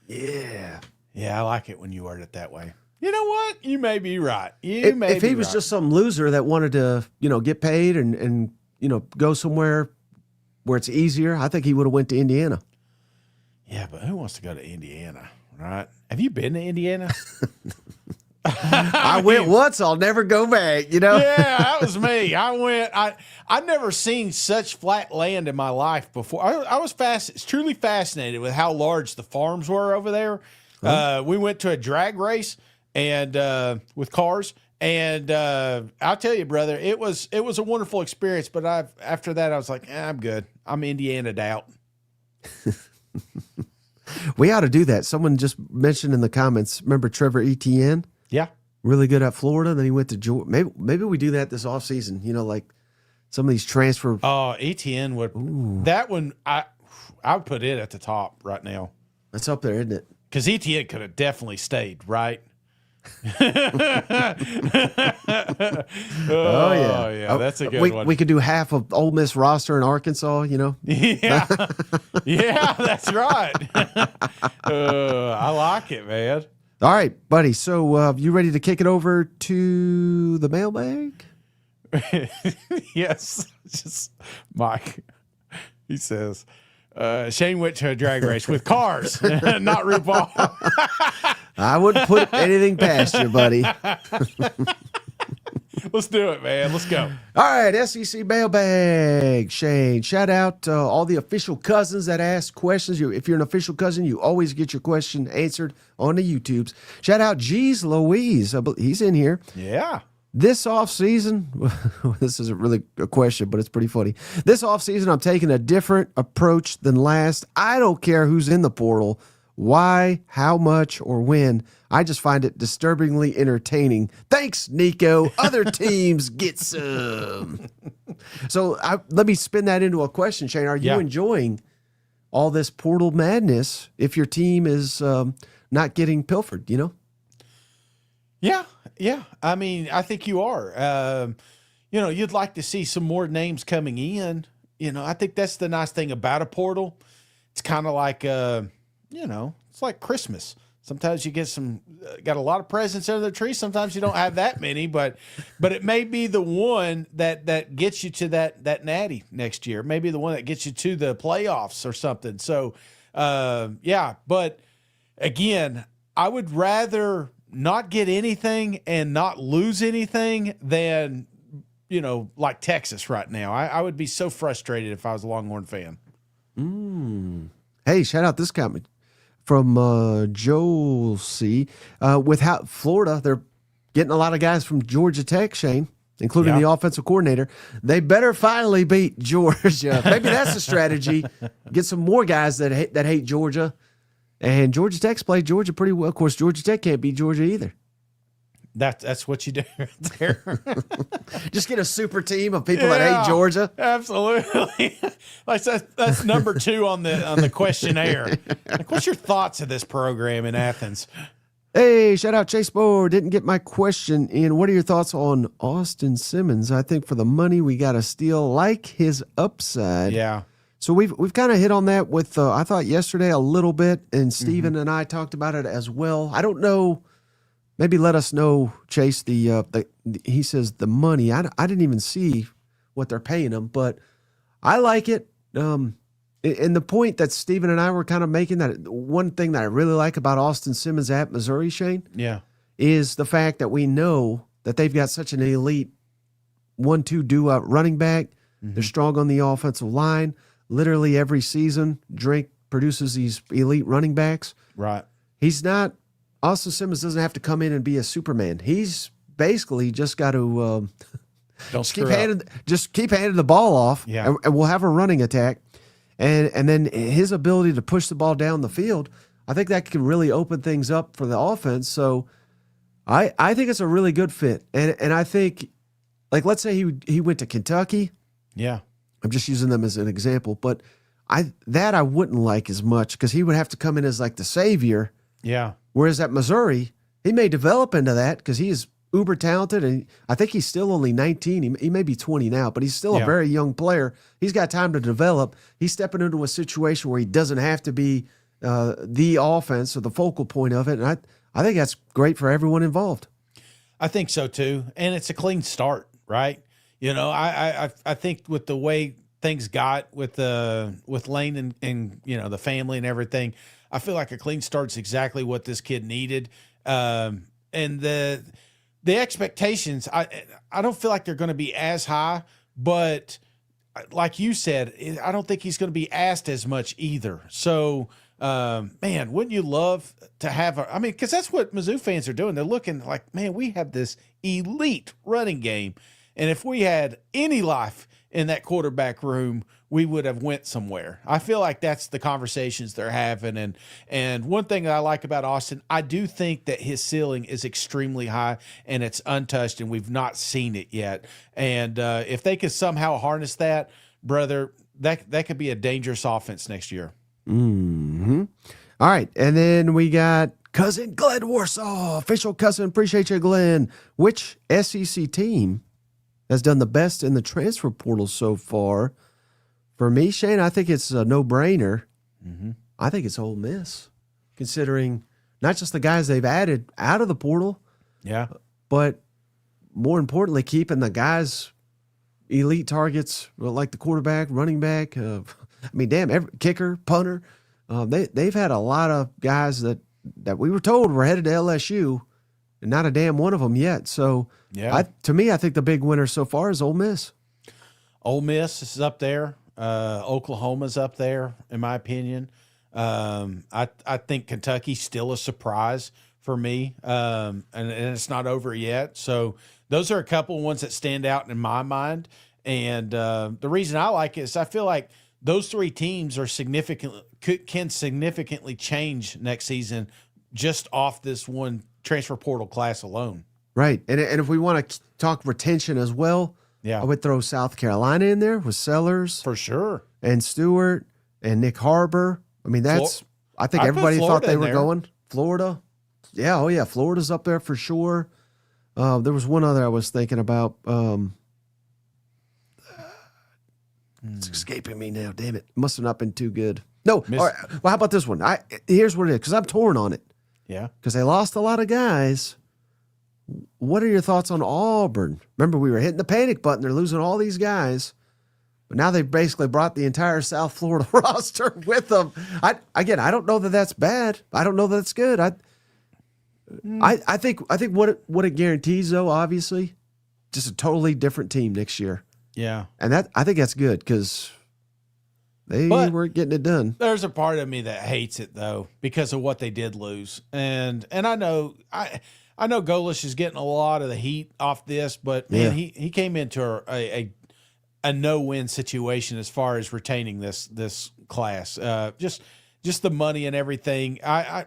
Yeah. Yeah, I like it when you word it that way. You know what? You may be right. If he was just some loser that wanted to, get paid and go somewhere where it's easier, I think he would have went to Indiana. Yeah, but who wants to go to Indiana, right? Have you been to Indiana? I went once. I'll never go back. Yeah, that was me. I went. I've never seen such flat land in my life before. I was truly fascinated with how large the farms were over there. We went to a drag race and with cars, and I'll tell you, brother, it was a wonderful experience. But after that, I was like, I'm good. I'm Indiana'd out. We ought to do that. Someone just mentioned in the comments. Remember Trevor Etienne? Yeah. Really good at Florida. Then he went to Georgia. Maybe we do that this offseason. Like some of these transfer. Oh, ETN would. Ooh. That one, I would put it at the top right now. That's up there, isn't it? Because ETN could have definitely stayed, right? Yeah, that's a good one. We could do half of Ole Miss roster in Arkansas. Yeah, yeah, that's right. I like it, man. All right, buddy. So you ready to kick it over to the mailbag? Yes. Just Mike. He says, Shane went to a drag race with cars, not RuPaul. I wouldn't put anything past you, buddy. Let's do it, man. Let's go. All right, SEC mailbag, Shane. Shout out to all the official cousins that ask questions. If you're an official cousin, you always get your question answered on the YouTubes. Shout out G's Louise. He's in here. Yeah. This offseason, this isn't really a question, but it's pretty funny. This offseason, I'm taking a different approach than last. I don't care who's in the portal, why, how much, or when. I just find it disturbingly entertaining. Thanks, Nico. Other teams get some. So let me spin that into a question, Shane. Are you enjoying all this portal madness if your team is not getting pilfered, Yeah. Yeah. I mean, I think you are. You'd like to see some more names coming in. I think that's the nice thing about a portal. It's kind of like, it's like Christmas. Sometimes you get got a lot of presents under the tree. Sometimes you don't have that many, but it may be the one that gets you to that natty next year. Maybe the one that gets you to the playoffs or something. So, but again, I would rather not get anything and not lose anything than, like Texas right now. I would be so frustrated if I was a Longhorn fan. Hey, shout out this comment from Joel C. With how Florida, they're getting a lot of guys from Georgia Tech, Shane, including the offensive coordinator. They better finally beat Georgia. Maybe that's the strategy. Get some more guys that hate Georgia. And Georgia Tech's played Georgia pretty well. Of course, Georgia Tech can't beat Georgia either. That's what you do right there. Just get a super team of people that hate Georgia. Absolutely. Like that's number 2 on the questionnaire. Like, what's your thoughts of this program in Athens? Hey, shout out Chase Bohr. Didn't get my question in. What are your thoughts on Austin Simmons? I think for the money we got to steal, like his upside. Yeah. So we've kind of hit on that with I thought yesterday a little bit, and Steven and I talked about it as well. I don't know. Maybe let us know, Chase. He says the money. I didn't even see what they're paying him, but I like it. And the point that Steven and I were kind of making, that one thing that I really like about Austin Simmons at Missouri, Shane, is the fact that we know that they've got such an elite 1-2 do-up running back. They're strong on the offensive line. Literally every season, Drake produces these elite running backs. Right. Austin Simmons doesn't have to come in and be a Superman. He's basically just got to keep handing the ball off, and we'll have a running attack. And then his ability to push the ball down the field, I think that can really open things up for the offense. So I think it's a really good fit. And I think, like, let's say he went to Kentucky. Yeah. I'm just using them as an example, but I wouldn't like as much because he would have to come in as like the savior. Yeah. Whereas at Missouri, he may develop into that because he is uber talented, and I think he's still only 19. He may be 20 now, but he's still a very young player. He's got time to develop. He's stepping into a situation where he doesn't have to be the offense or the focal point of it, and I think that's great for everyone involved. I think so too, and it's a clean start, right? You know, I think with the way things got with Lane and you know the family and everything, I feel like a clean start's exactly what this kid needed. And the expectations, I don't feel like they're going to be as high, but like you said, I don't think he's going to be asked as much either. So, man, wouldn't you love to have because that's what Mizzou fans are doing. They're looking like, man, we have this elite running game. And if we had any life in that quarterback room, we would have went somewhere. I feel like that's the conversations they're having. And one thing that I like about Austin, I do think that his ceiling is extremely high and it's untouched, and we've not seen it yet. And if they could somehow harness that, brother, that could be a dangerous offense next year. Mm-hmm. All right, and then we got Cousin Glenn Warsaw, official cousin. Appreciate you, Glenn. Which SEC team has done the best in the transfer portal so far? For me, Shane, I think it's a no-brainer. Mm-hmm. I think it's Ole Miss, considering not just the guys they've added out of the portal, but more importantly, keeping the guys, elite targets, like the quarterback, running back. Every kicker, punter. They've had a lot of guys that we were told were headed to LSU, and not a damn one of them yet. So, to me, I think the big winner so far is Ole Miss. Ole Miss is up there. Oklahoma's up there, in my opinion. I think Kentucky's still a surprise for me, and it's not over yet. So those are a couple of ones that stand out in my mind. And the reason I like it is I feel like those three teams are can significantly change next season just off this one transfer portal class alone. Right. And if we want to talk retention as well, I would throw South Carolina in there with Sellers. For sure. And Stewart and Nick Harbor. I mean, I think everybody thought they were going. Florida. Yeah, oh yeah, Florida's up there for sure. There was one other I was thinking about. It's escaping me now, damn it. Must have not been too good. No, all right, well, how about this one? Here's what it is, because I'm torn on it. Yeah. Because they lost a lot of guys. What are your thoughts on Auburn? Remember, we were hitting the panic button. They're losing all these guys. But now they've basically brought the entire South Florida roster with them. I don't know that that's bad. I don't know that it's good. I think what it guarantees, though, obviously, just a totally different team next year. Yeah. And I think that's good because they weren't getting it done. There's a part of me that hates it, though, because of what they did lose. And I know Golish is getting a lot of the heat off this, but man, he came into a no-win situation as far as retaining this class. Just the money and everything. I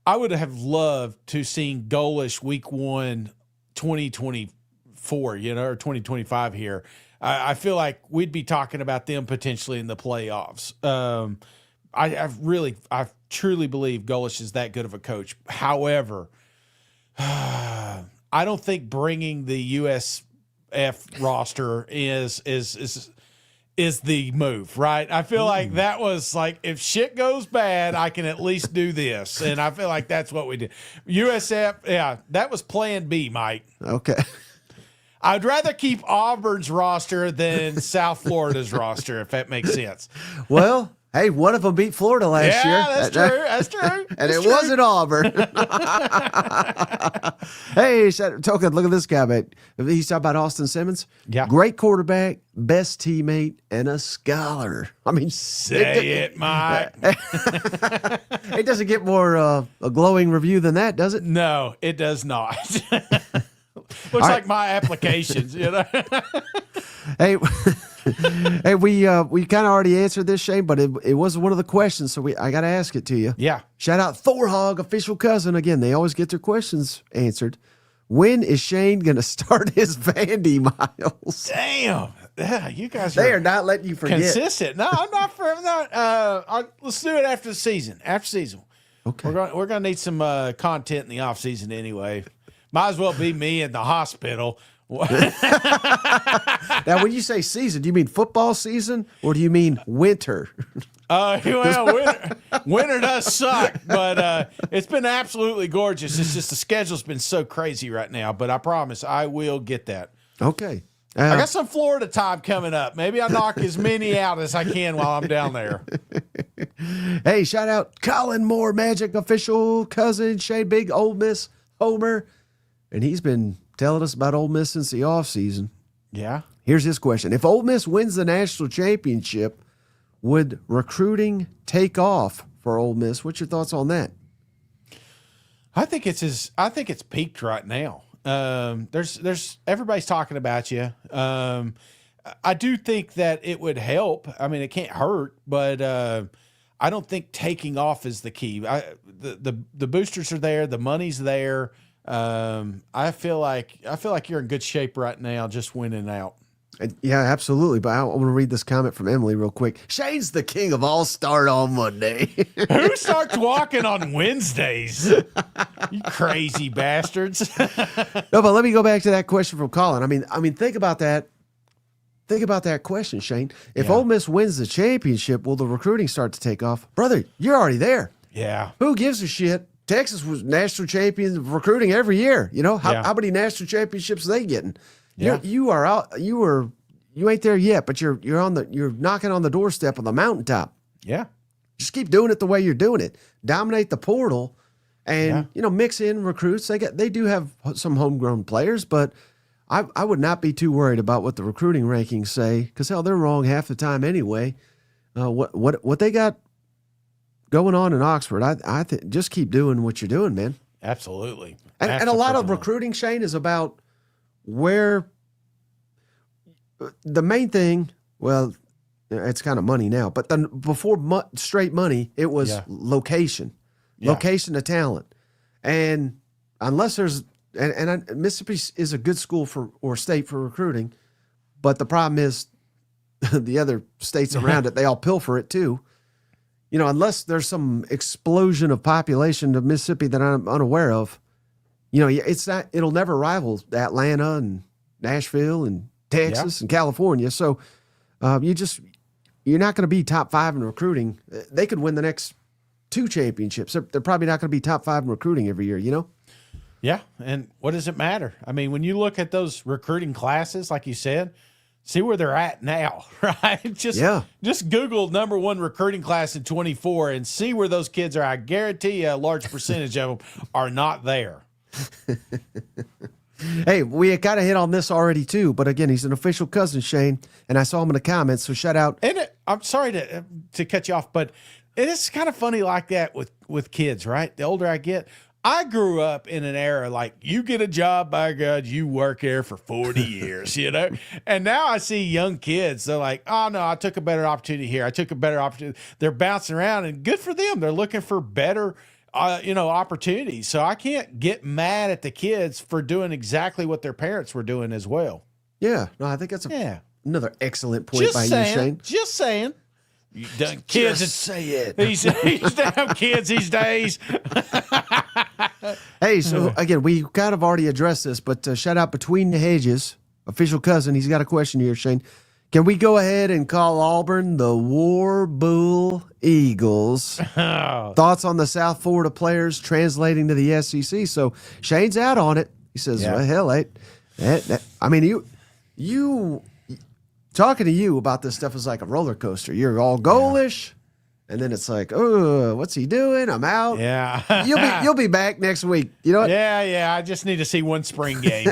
would have loved to seen Golish week 1, 2024, or 2025 here. I feel like we'd be talking about them potentially in the playoffs. I truly believe Golish is that good of a coach. However, I don't think bringing the USF roster is the move, right? I feel like that was like, if shit goes bad, I can at least do this. And I feel like that's what we did. USF, that was plan B, Mike. Okay. I'd rather keep Auburn's roster than South Florida's roster, if that makes sense. Well, hey, one of them beat Florida last year. Yeah, that's true. And it wasn't Auburn. Hey, Token, look at this guy, man. He's talking about Austin Simmons. Yeah. Great quarterback, best teammate, and a scholar. I mean, say it, Mike. It doesn't get more a glowing review tof that, it? No, it does not. Looks like my applications, Hey, hey, we kind of already answered this, Shane, but it was one of the questions, so I got to ask it to you. Yeah. Shout out Thorhog, official cousin. Again, they always get their questions answered. When is Shane going to start his Vandy miles? Damn. Yeah, you guys are not letting you forget. Consistent. No, I'm not. Let's do it after the season. Okay. We're gonna need some content in the off season anyway. Might as well be me in the hospital. Now, when you say season, do you mean football season or do you mean winter? Winter does suck, but it's been absolutely gorgeous. It's just the schedule's been so crazy right now, but I promise I will get that. Okay. I got some Florida time coming up. Maybe I knock as many out as I can while I'm down there. Hey, shout out Colin Moore, Magic official cousin, Shane Big, Ole Miss homer. And he's been telling us about Ole Miss since the offseason. Yeah. Here's his question. If Ole Miss wins the national championship, would recruiting take off for Ole Miss? What's your thoughts on that? I think it's peaked right now. There's everybody's talking about you. I do think that it would help. I mean, it can't hurt, but I don't think taking off is the key. The boosters are there, the money's there. I feel like you're in good shape right now, just winning out. Yeah, absolutely. But I want to read this comment from Emily real quick. Shane's the king of all start on Monday. Who starts walking on Wednesdays? You crazy bastards. No, but let me go back to that question from Colin. I mean, think about that. Think about that question, Shane. If Ole Miss wins the championship, will the recruiting start to take off? Brother, you're already there. Yeah. Who gives a shit? Texas was national champions of recruiting every year. You know, how many national championships are they getting? Yeah. You are out. You ain't there yet, but you're knocking on the doorstep of the mountaintop. Yeah. Just keep doing it the way you're doing it. Dominate the portal, and mix in recruits. They do have some homegrown players, but I would not be too worried about what the recruiting rankings say, because hell, they're wrong half the time anyway. What they got going on in Oxford, I think just keep doing what you're doing, man. Absolutely. And a lot of recruiting, Shane, is about where the main thing. Well, it's kind of money now, but then before straight money, it was location of talent, and unless there's Mississippi is a good school or state for recruiting, but the problem is the other states around it, they all pilfer it too. Unless there's some explosion of population of Mississippi that I'm unaware of, it'll never rival Atlanta and Nashville and Texas and California. So you're not going to be top 5 in recruiting. They could win the next 2 championships. They're probably not going to be top 5 in recruiting every year, Yeah, and what does it matter? I mean, when you look at those recruiting classes, like you said, see where they're at now, right? Just Google #1 recruiting class in 24 and see where those kids are. I guarantee you a large percentage of them are not there. Hey, we kind of hit on this already too, but again, he's an official cousin, Shane, and I saw him in the comments, so shout out. And I'm sorry to cut you off, but it is kind of funny like that with kids, right? The older I get, I grew up in an era like you get a job, by God, you work there for 40 years, And now I see young kids, they're like, oh, no, I took a better opportunity here. I took a better opportunity. They're bouncing around, and good for them. They're looking for better, opportunities. So I can't get mad at the kids for doing exactly what their parents were doing as well. Yeah, no, I think that's another excellent point by you, Shane. Just saying. You done kids. Just say it. These damn kids these days. Hey, so again, we kind of already addressed this, but shout out Between the Hedges, official cousin. He's got a question here, Shane. Can we go ahead and call Auburn the War Bull Eagles? Thoughts on the South Florida players translating to the SEC? So Shane's out on it. He says, well, hell, I mean, you talking to you about this stuff is like a roller coaster. You're all goalish, and then it's like, oh, what's he doing? I'm out. Yeah. You'll be back next week. You know what? Yeah. I just need to see one spring game,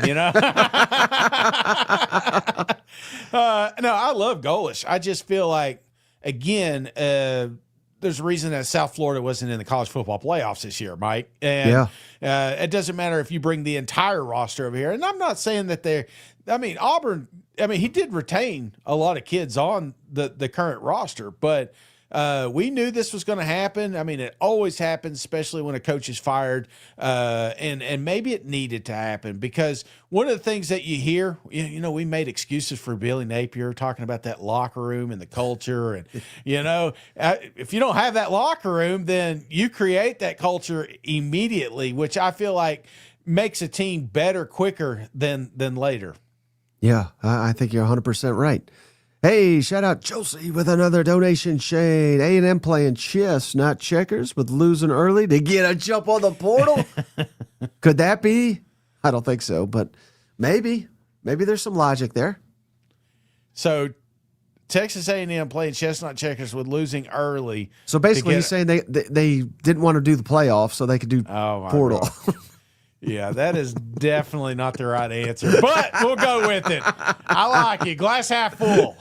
No, I love goalish. I just feel like, again, there's a reason that South Florida wasn't in the college football playoffs this year, Mike. And it doesn't matter if you bring the entire roster over here. And I'm not saying that Auburn, he did retain a lot of kids on the current roster, but We knew this was going to happen. I mean, it always happens, especially when a coach is fired. And maybe it needed to happen because one of the things that you hear, we made excuses for Billy Napier talking about that locker room and the culture. And, if you don't have that locker room, then you create that culture immediately, which I feel like makes a team better quicker than later. Yeah, I think you're 100% right. Hey, shout out Josie with another donation. Shane, A&M playing chess, not checkers, with losing early to get a jump on the portal. Could that be? I don't think so, but maybe there's some logic there. So Texas A&M playing chess, not checkers, with losing early. So basically, he's saying they didn't want to do the playoffs so they could do portal. Yeah, that is definitely not the right answer, but we'll go with it. I like it. Glass half full.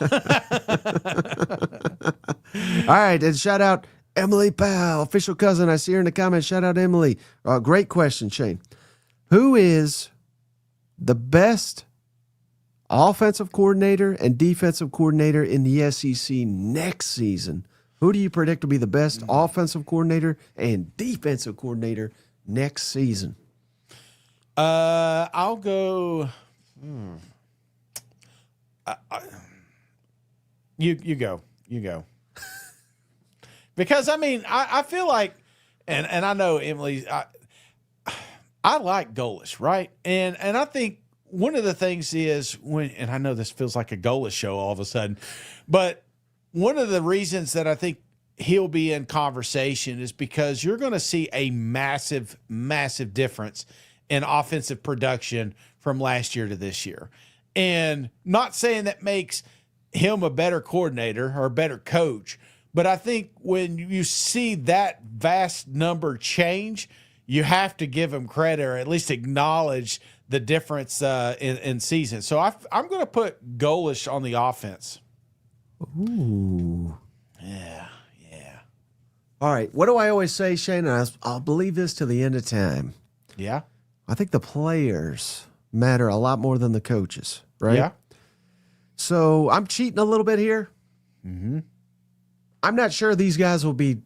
All right, and shout out Emily Powell, official cousin. I see her in the comments. Shout out Emily. Great question, Shane. Who is the best offensive coordinator and defensive coordinator in the SEC next season? Who do you predict will be the best offensive coordinator and defensive coordinator next season? I'll go. You go. Because I feel like, and I know Emily, I like Golish, right? And I think one of the things is and I know this feels like a Golish show all of a sudden, but one of the reasons that I think he'll be in conversation is because you're going to see a massive, massive difference in offensive production from last year to this year. And not saying that makes him a better coordinator or a better coach, but I think when you see that vast number change, you have to give him credit or at least acknowledge the difference in season. So I'm going to put Golish on the offense. Ooh. Yeah. All right. What do I always say, Shane? And I'll believe this to the end of time. Yeah. I think the players matter a lot more than the coaches, right? Yeah. So I'm cheating a little bit here. Mm-hmm. I'm not sure these guys will be,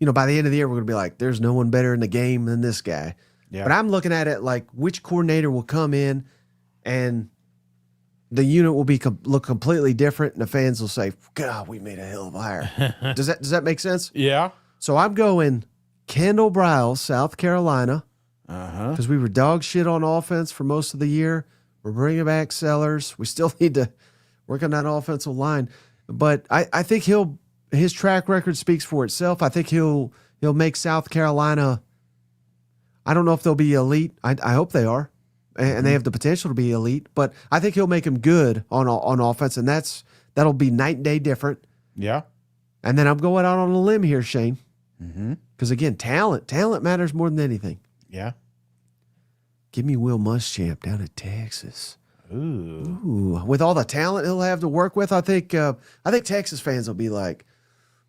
by the end of the year, we're going to be like, there's no one better in the game than this guy. Yeah. But I'm looking at it like which coordinator will come in and the unit will look completely different, and the fans will say, God, we made a hell of a hire. Does that make sense? Yeah. So I'm going Kendall Briles, South Carolina, Uh-huh. because we were dog shit on offense for most of the year. We're bringing back Sellers. We still need to work on that offensive line. But I think his track record speaks for itself. I think he'll make South Carolina, I don't know if they'll be elite. I hope they are. And they have the potential to be elite. But I think he'll make them good on offense, and that'll be night and day different. Yeah. And then I'm going out on a limb here, Shane. Mm-hmm. Because, again, talent matters more than anything. Yeah. Give me Will Muschamp down at Texas. Ooh. With all the talent he'll have to work with, I think Texas fans will be like,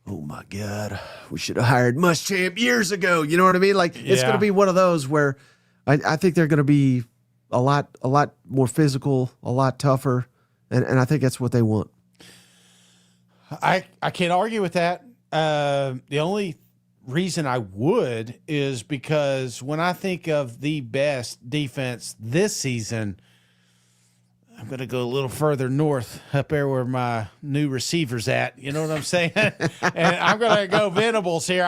oh, my God, we should have hired Muschamp years ago. You know what I mean? Like, it's going to be one of those where I think they're going to be a lot more physical, a lot tougher, and I think that's what they want. I can't argue with that. The only reason I would is because when I think of the best defense this season, I'm going to go a little further north, up there where my new receiver's at. You know what I'm saying? And I'm going to go Venables here.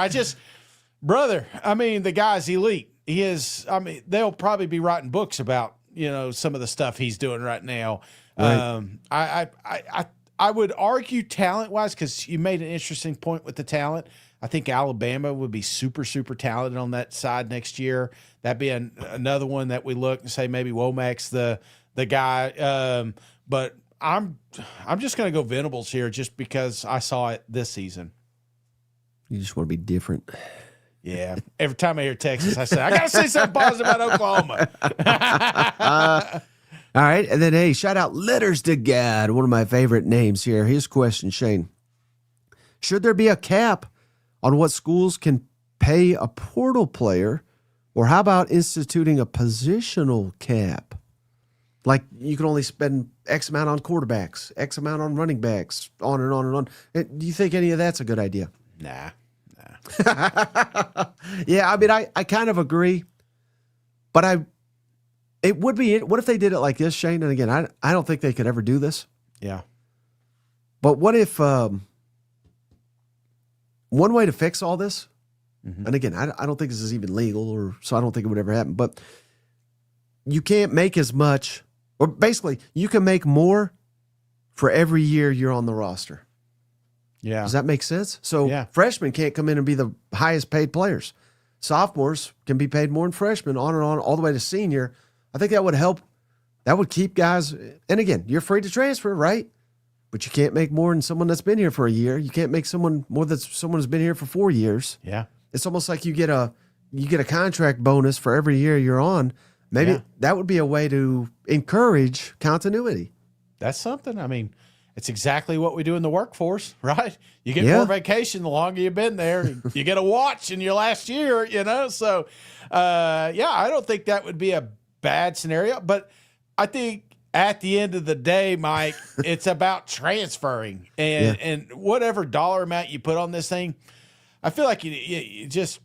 The guy's elite. He is. They'll probably be writing books about some of the stuff he's doing right now. Right. I would argue talent-wise, because you made an interesting point with the talent. I think Alabama would be super, super talented on that side next year. That'd be another one that we look and say maybe Womack's the guy. But I'm just going to go Venables here just because I saw it this season. You just want to be different. Yeah. Every time I hear Texas, I say, I got to say something positive about Oklahoma. All right. And then, hey, shout out Letters to God, one of my favorite names here. His question, Shane. Should there be a cap on what schools can pay a portal player, or how about instituting a positional cap? Like you can only spend X amount on quarterbacks, X amount on running backs, on and on and on. Do you think any of that's a good idea? Nah. Yeah, I mean, I kind of agree, but it would be, what if they did it like this, Shane? And again, I don't think they could ever do this. Yeah. But what if one way to fix all this, and again, I don't think this is even legal, so I don't think it would ever happen, but you can't make as much, or basically, you can make more for every year you're on the roster. Yeah. Does that make sense? So Yeah. freshmen can't come in and be the highest paid players. Sophomores can be paid more than freshmen, on and on, all the way to senior. I think that would help. That would keep guys, and again, you're free to transfer, right? But you can't make more than someone that's been here for a year. You can't make someone more than someone who's been here for 4 years. Yeah. It's almost like you get a contract bonus for every year you're on. Maybe that would be a way to encourage continuity. That's something. I mean, it's exactly what we do in the workforce, right? You get more vacation the longer you've been there. You get a watch in your last year, you know? So, I don't think that would be a bad scenario. But I think at the end of the day, Mike, it's about transferring. And whatever dollar amount you put on this thing, I feel like you just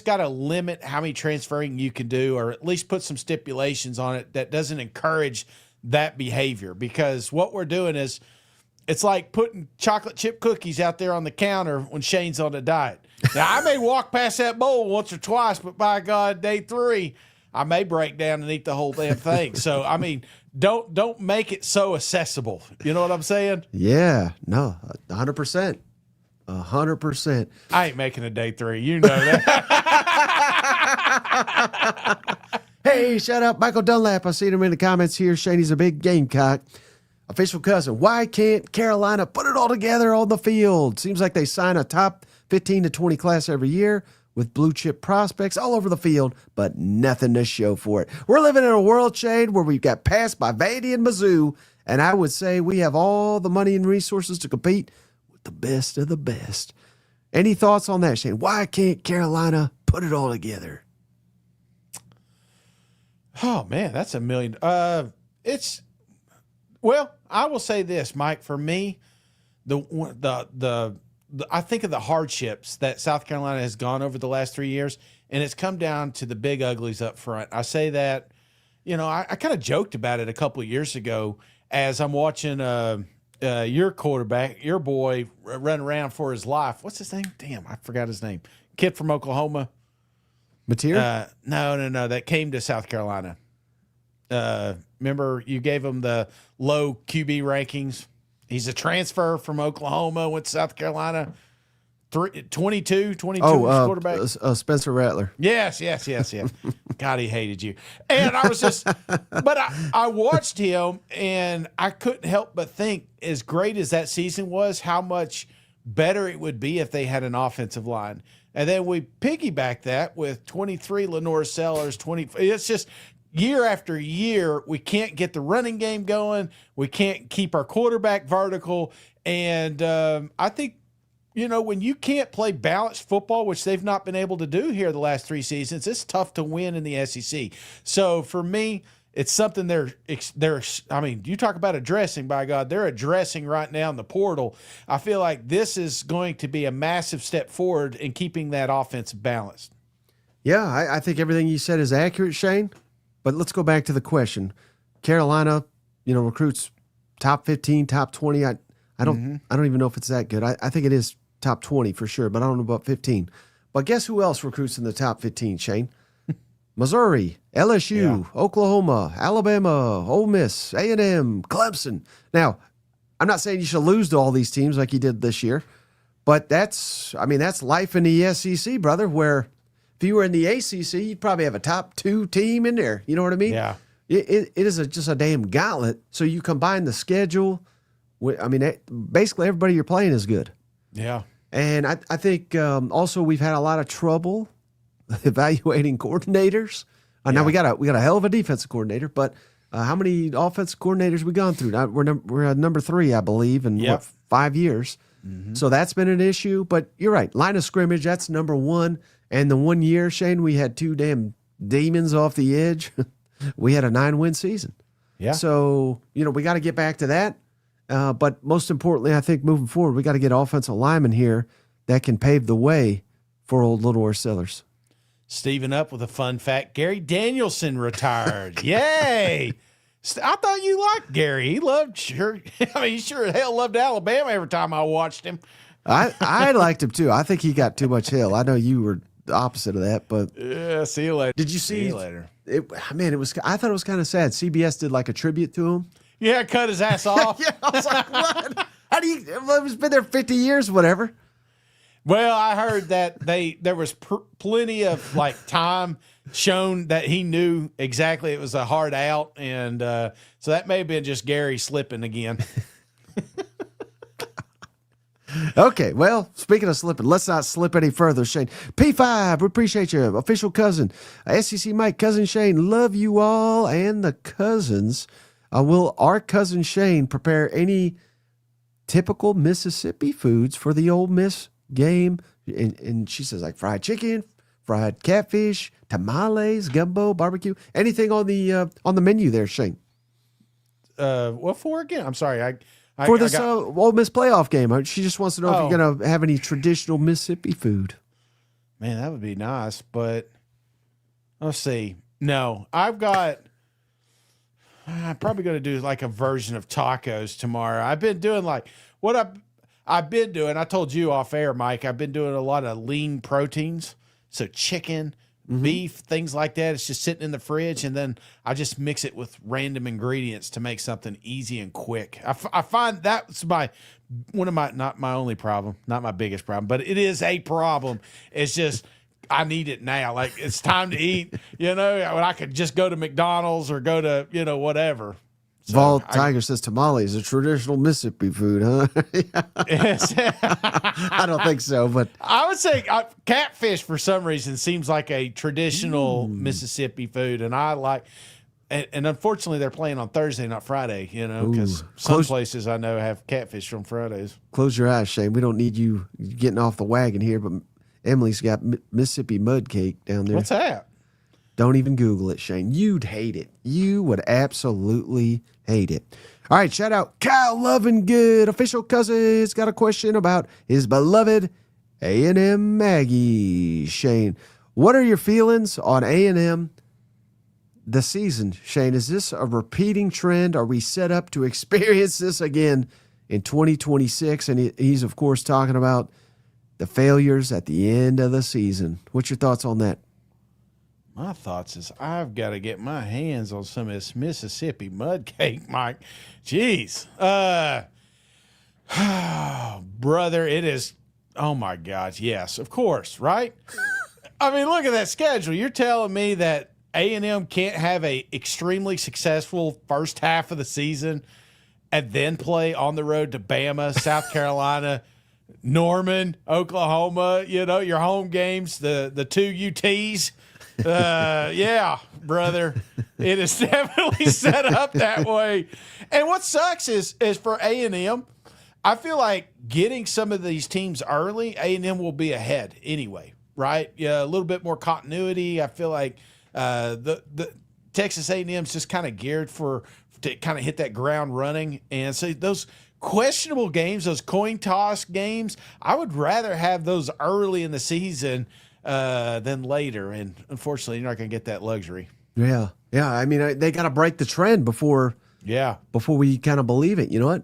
got to limit how many transferring you can do, or at least put some stipulations on it that doesn't encourage that behavior. Because what we're doing is, it's like putting chocolate chip cookies out there on the counter when Shane's on a diet. Now, I may walk past that bowl once or twice, but by God, day 3, I may break down and eat the whole damn thing. So, I mean, don't make it so accessible. You know what I'm saying? Yeah, no, 100%. 100%. I ain't making a day 3. You know that. Hey, shout out Michael Dunlap. I seen him in the comments here. Shane's a big Gamecock. Official cousin. Why can't Carolina put it all together on the field? Seems like they sign a top 15 to 20 class every year with blue chip prospects all over the field, but nothing to show for it. We're living in a world, Shane, where we've got passed by Vandy and Mizzou, and I would say we have all the money and resources to compete with the best of the best. Any thoughts on that, Shane? Why can't Carolina put it all together? Oh man, that's a million. I will say this, Mike. For me, I think of the hardships that South Carolina has gone over the last 3 years, and it's come down to the big uglies up front. I say that, I kind of joked about it a couple of years ago as I'm watching your quarterback, your boy, run around for his life. What's his name? Damn, I forgot his name. Kid from Oklahoma. Mateer? No. That came to South Carolina. Remember, you gave him the low QB rankings. He's a transfer from Oklahoma, went to South Carolina. 22 quarterback. Spencer Rattler. Yes. God, he hated you. And I was just, but I watched him, and I couldn't help but think, as great as that season was, how much better it would be if they had an offensive line. And then we piggyback that with 23 Lenore Sellers, 20. It's just year after year, we can't get the running game going. We can't keep our quarterback vertical. And I think, when you can't play balanced football, which they've not been able to do here the last 3 seasons, it's tough to win in the SEC. So for me, it's something I mean, you talk about addressing, by God, they're addressing right now in the portal. I feel like this is going to be a massive step forward in keeping that offense balanced. Yeah, I think everything you said is accurate, Shane. But let's go back to the question. Carolina, recruits top 15, top 20. I don't even know if it's that good. I think it is top 20 for sure, but I don't know about 15. But guess who else recruits in the top 15, Shane? Missouri, LSU, Oklahoma, Alabama, Ole Miss, A&M, Clemson. Now, I'm not saying you should lose to all these teams like you did this year, but that's life in the SEC, brother, where if you were in the ACC, you'd probably have a top 2 team in there. You know what I mean? Yeah. It is just a damn gauntlet. So you combine the schedule. Basically everybody you're playing is good. Yeah. And I think also we've had a lot of trouble evaluating coordinators. Now we got a hell of a defensive coordinator, but how many offensive coordinators we gone through? Now, we're at number 3, I believe, in 5 years. Mm-hmm. So that's been an issue. But you're right, line of scrimmage, that's number 1. And the 1 year, Shane, we had 2 damn demons off the edge. We had a 9-win season. Yeah. So, we got to get back to that. But most importantly, I think moving forward, we got to get offensive linemen here that can pave the way for old Little War Sellers. Steven up with a fun fact. Gary Danielson retired. Yay. I thought you liked Gary. He he sure as hell loved Alabama every time I watched him. I liked him too. I think he got too much hell. I know you were the opposite of that, but yeah, see you later. Did you see? See you later. I thought it was kind of sad. CBS did like a tribute to him. Yeah, cut his ass off. Yeah, I was like, what? How do you? Well, it's been there 50 years, whatever. Well, I heard that there was plenty of time shown that he knew exactly it was a hard out, and so that may have been just Gary slipping again. Okay, well, speaking of slipping, let's not slip any further, Shane. P5, we appreciate you. Official cousin, SEC Mike, cousin Shane, love you all and the cousins. Will our cousin Shane prepare any typical Mississippi foods for the Ole Miss game? And she says like fried chicken, fried catfish, tamales, gumbo, barbecue, anything on the menu there, Shane. What for again? I'm sorry. For this Ole Miss playoff game. She just wants to know if you're going to have any traditional Mississippi food. Man, that would be nice, but let's see. No, I'm probably going to do like a version of tacos tomorrow. I've been doing I've been doing, I told you off air, Mike, I've been doing a lot of lean proteins. So chicken, beef, things like that. It's just sitting in the fridge, and then I just mix it with random ingredients to make something easy and quick. I find that's not my only problem, not my biggest problem, but it is a problem. It's just I need it now. Like it's time to eat. When I could just go to McDonald's or go to whatever. So Vol Tiger says tamales, a traditional Mississippi food, huh? I don't think so, but I would say catfish for some reason seems like a traditional Mississippi food, and I like. And unfortunately, they're playing on Thursday, not Friday. Because some places I know have catfish on Fridays. Close your eyes, Shane. We don't need you getting off the wagon here, but Emily's got Mississippi mud cake down there. What's that? Don't even Google it, Shane. You'd hate it. You would absolutely hate it. All right, shout out Kyle Lovingood, official cousin. Has got a question about his beloved A&M Maggie. Shane, what are your feelings on A&M this season? Shane, is this a repeating trend? Are we set up to experience this again in 2026? And he's, of course, talking about the failures at the end of the season. What's your thoughts on that? My thoughts is I've got to get my hands on some of this Mississippi mud cake, Mike. Jeez. Brother, it is. Oh, my gosh. Yes, of course, right? I mean, look at that schedule. You're telling me that A&M can't have a extremely successful first half of the season and then play on the road to Bama, South Carolina, Norman, Oklahoma, your home games, the two UTs. Yeah, brother, it is definitely set up that way. And what sucks is for A&M, I feel like getting some of these teams early, A&M will be ahead anyway, right? Yeah, a little bit more continuity. I feel like the Texas A&M is just kind of geared to kind of hit that ground running. And so those questionable games, those coin toss games, I would rather have those early in the season than later, and unfortunately, you're not going to get that luxury. Yeah. I mean, they got to break the trend before we kind of believe it. You know what?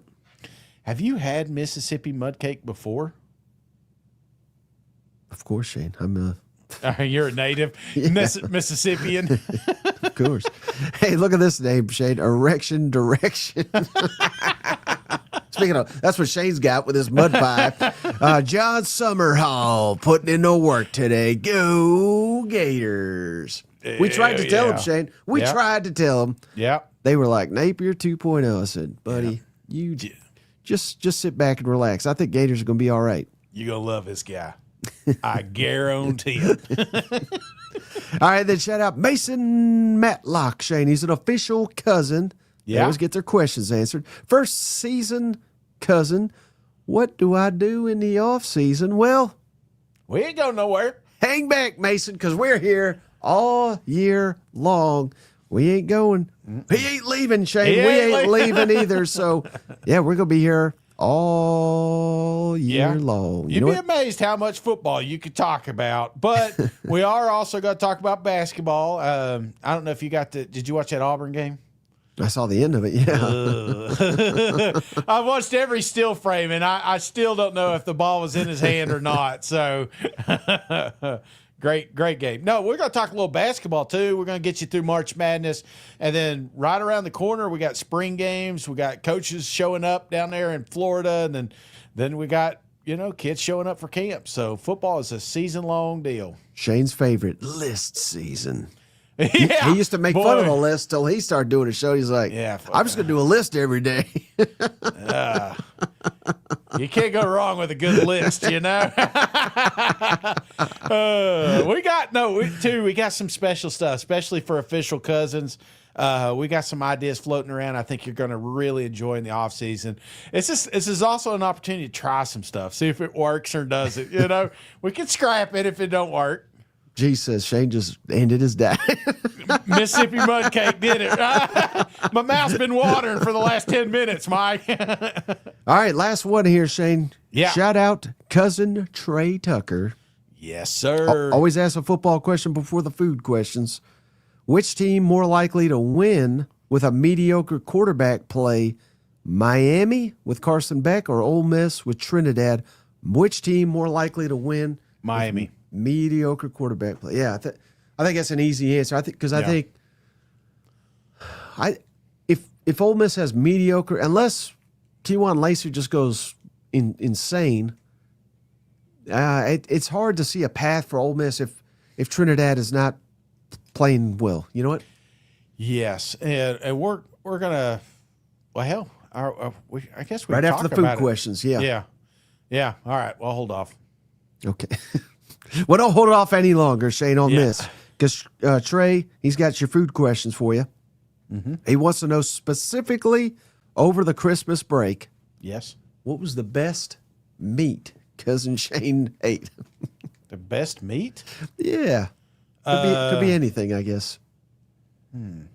Have you had Mississippi mud cake before? Of course, Shane. I'm you're a native Mississippian. Of course. Hey, look at this name, Shane. Erection Direction. Speaking of, that's what Shane's got with his mud pipe. John Summerhall putting in the work today. Go Gators. We tried to tell him, Shane. We tried to tell him. Yeah. They were like, Napier 2.0. I said, buddy, you just sit back and relax. I think Gators are going to be all right. You're going to love this guy. I guarantee it. All right, then shout out Mason Matlock, Shane. He's an official cousin. They always get their questions answered. First season cousin. What do I do in the off season? Well, we ain't going nowhere. Hang back, Mason, because we're here all year long. We ain't going. He ain't leaving, Shane. He We ain't ain't leaving either. So, yeah, we're going to be here all year long. You'd be amazed how much football you could talk about. But we are also going to talk about basketball. I don't know if you did you watch that Auburn game? I saw the end of it, yeah. I watched every still frame, and I still don't know if the ball was in his hand or not. So, great game. No, we're going to talk a little basketball, too. We're going to get you through March Madness. And then right around the corner, we got spring games. We got coaches showing up down there in Florida. And then we got, kids showing up for camp. So, football is a season-long deal. Shane's favorite, list season. Yeah, he used to make fun of the list till he started doing a show. He's like, I'm just going to do a list every day. You can't go wrong with a good list, We got some special stuff, especially for official cousins. We got some ideas floating around. I think you're going to really enjoy in the off season. This is also an opportunity to try some stuff, see if it works or doesn't. We can scrap it if it don't work. G says Shane just ended his day. Mississippi mud cake did it. My mouth's been watering for the last 10 minutes, Mike. All right, last one here, Shane. Yeah. Shout out cousin Trey Tucker. Yes, sir. Always ask a football question before the food questions. Which team more likely to win with a mediocre quarterback play? Miami with Carson Beck or Ole Miss with Trinidad? Which team more likely to win? Miami. Mediocre quarterback play. Yeah, I think that's an easy answer. I think if Ole Miss has mediocre, unless T1 Lacer just goes insane, it's hard to see a path for Ole Miss if Trinidad is not playing well. You know what? Yes, and we're gonna. Well, hell, I guess we right can after the talk food about it. questions. Yeah. All right. Well, hold off. Okay. Well, don't hold it off any longer, Shane, on this. Because Trey, he's got your food questions for you. Mm-hmm. He wants to know specifically over the Christmas break. Yes. What was the best meat cousin Shane ate? The best meat? Yeah. Could be anything, I guess. Man,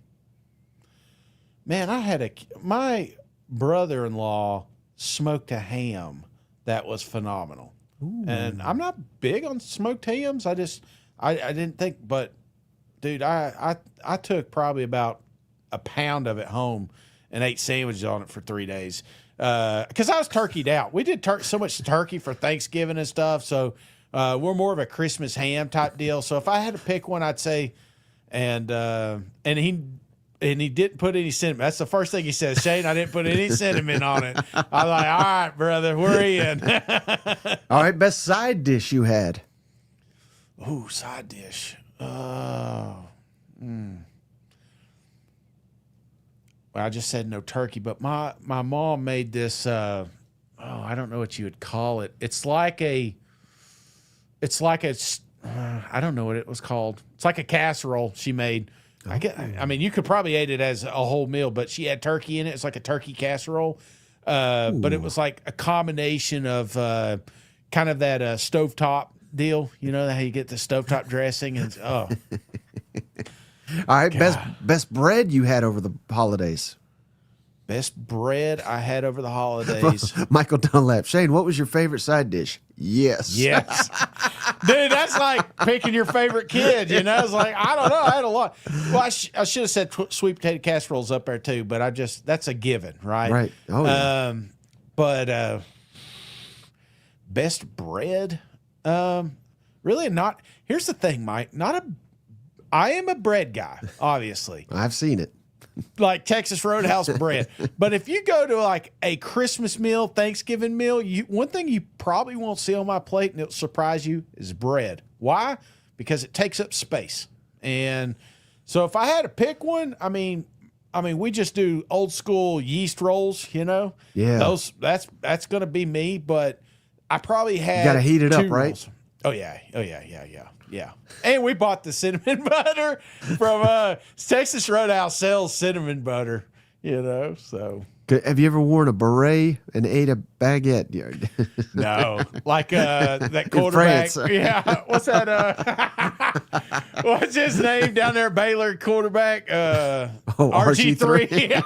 my brother-in-law smoked a ham that was phenomenal. Ooh. And I'm not big on smoked hams. I didn't think, but dude, I took probably about a pound of it home and ate sandwiches on it for 3 days. Cause I was turkeyed out. We did so much turkey for Thanksgiving and stuff. So, we're more of a Christmas ham type deal. So if I had to pick one, I'd say, and he didn't put any cinnamon. That's the first thing he says. Shane, I didn't put any cinnamon on it. I'm like, all right, brother, we're in. All right, best side dish you had. Ooh, side dish. Well, I just said no turkey, but my mom made this. I don't know what you would call it. It's like a. I don't know what it was called. It's like a casserole she made. I mean, you could probably eat it as a whole meal, but she had turkey in it. It's like a turkey casserole. But it was like a combination of kind of that stovetop deal. You know how you get the stovetop dressing? And all right, best bread you had over the holidays. Best bread I had over the holidays. Michael Dunlap. Shane, what was your favorite side dish? Yes. Yes. Dude, that's like picking your favorite kid, It's like, I don't know. I had a lot. Well, I should have said sweet potato casseroles up there too, but that's a given, right? Right. Oh, yeah. But best bread? Really not. Here's the thing, Mike. I am a bread guy, obviously. I've seen it. Like Texas Roadhouse bread. But if you go to like a Christmas meal, Thanksgiving meal, one thing you probably won't see on my plate, and it'll surprise you, is bread. Why? Because it takes up space. And so if I had to pick one, I mean, we just do old school yeast rolls, Yeah. That's going to be me, but I probably had You got to heat it up, right? rolls. Oh yeah. Yeah. And we bought the cinnamon butter from Texas Roadhouse sells cinnamon butter, so. Have you ever worn a beret and ate a baguette? No. Like that quarterback. France. Yeah. What's that? What's his name down there, Baylor quarterback? RG3.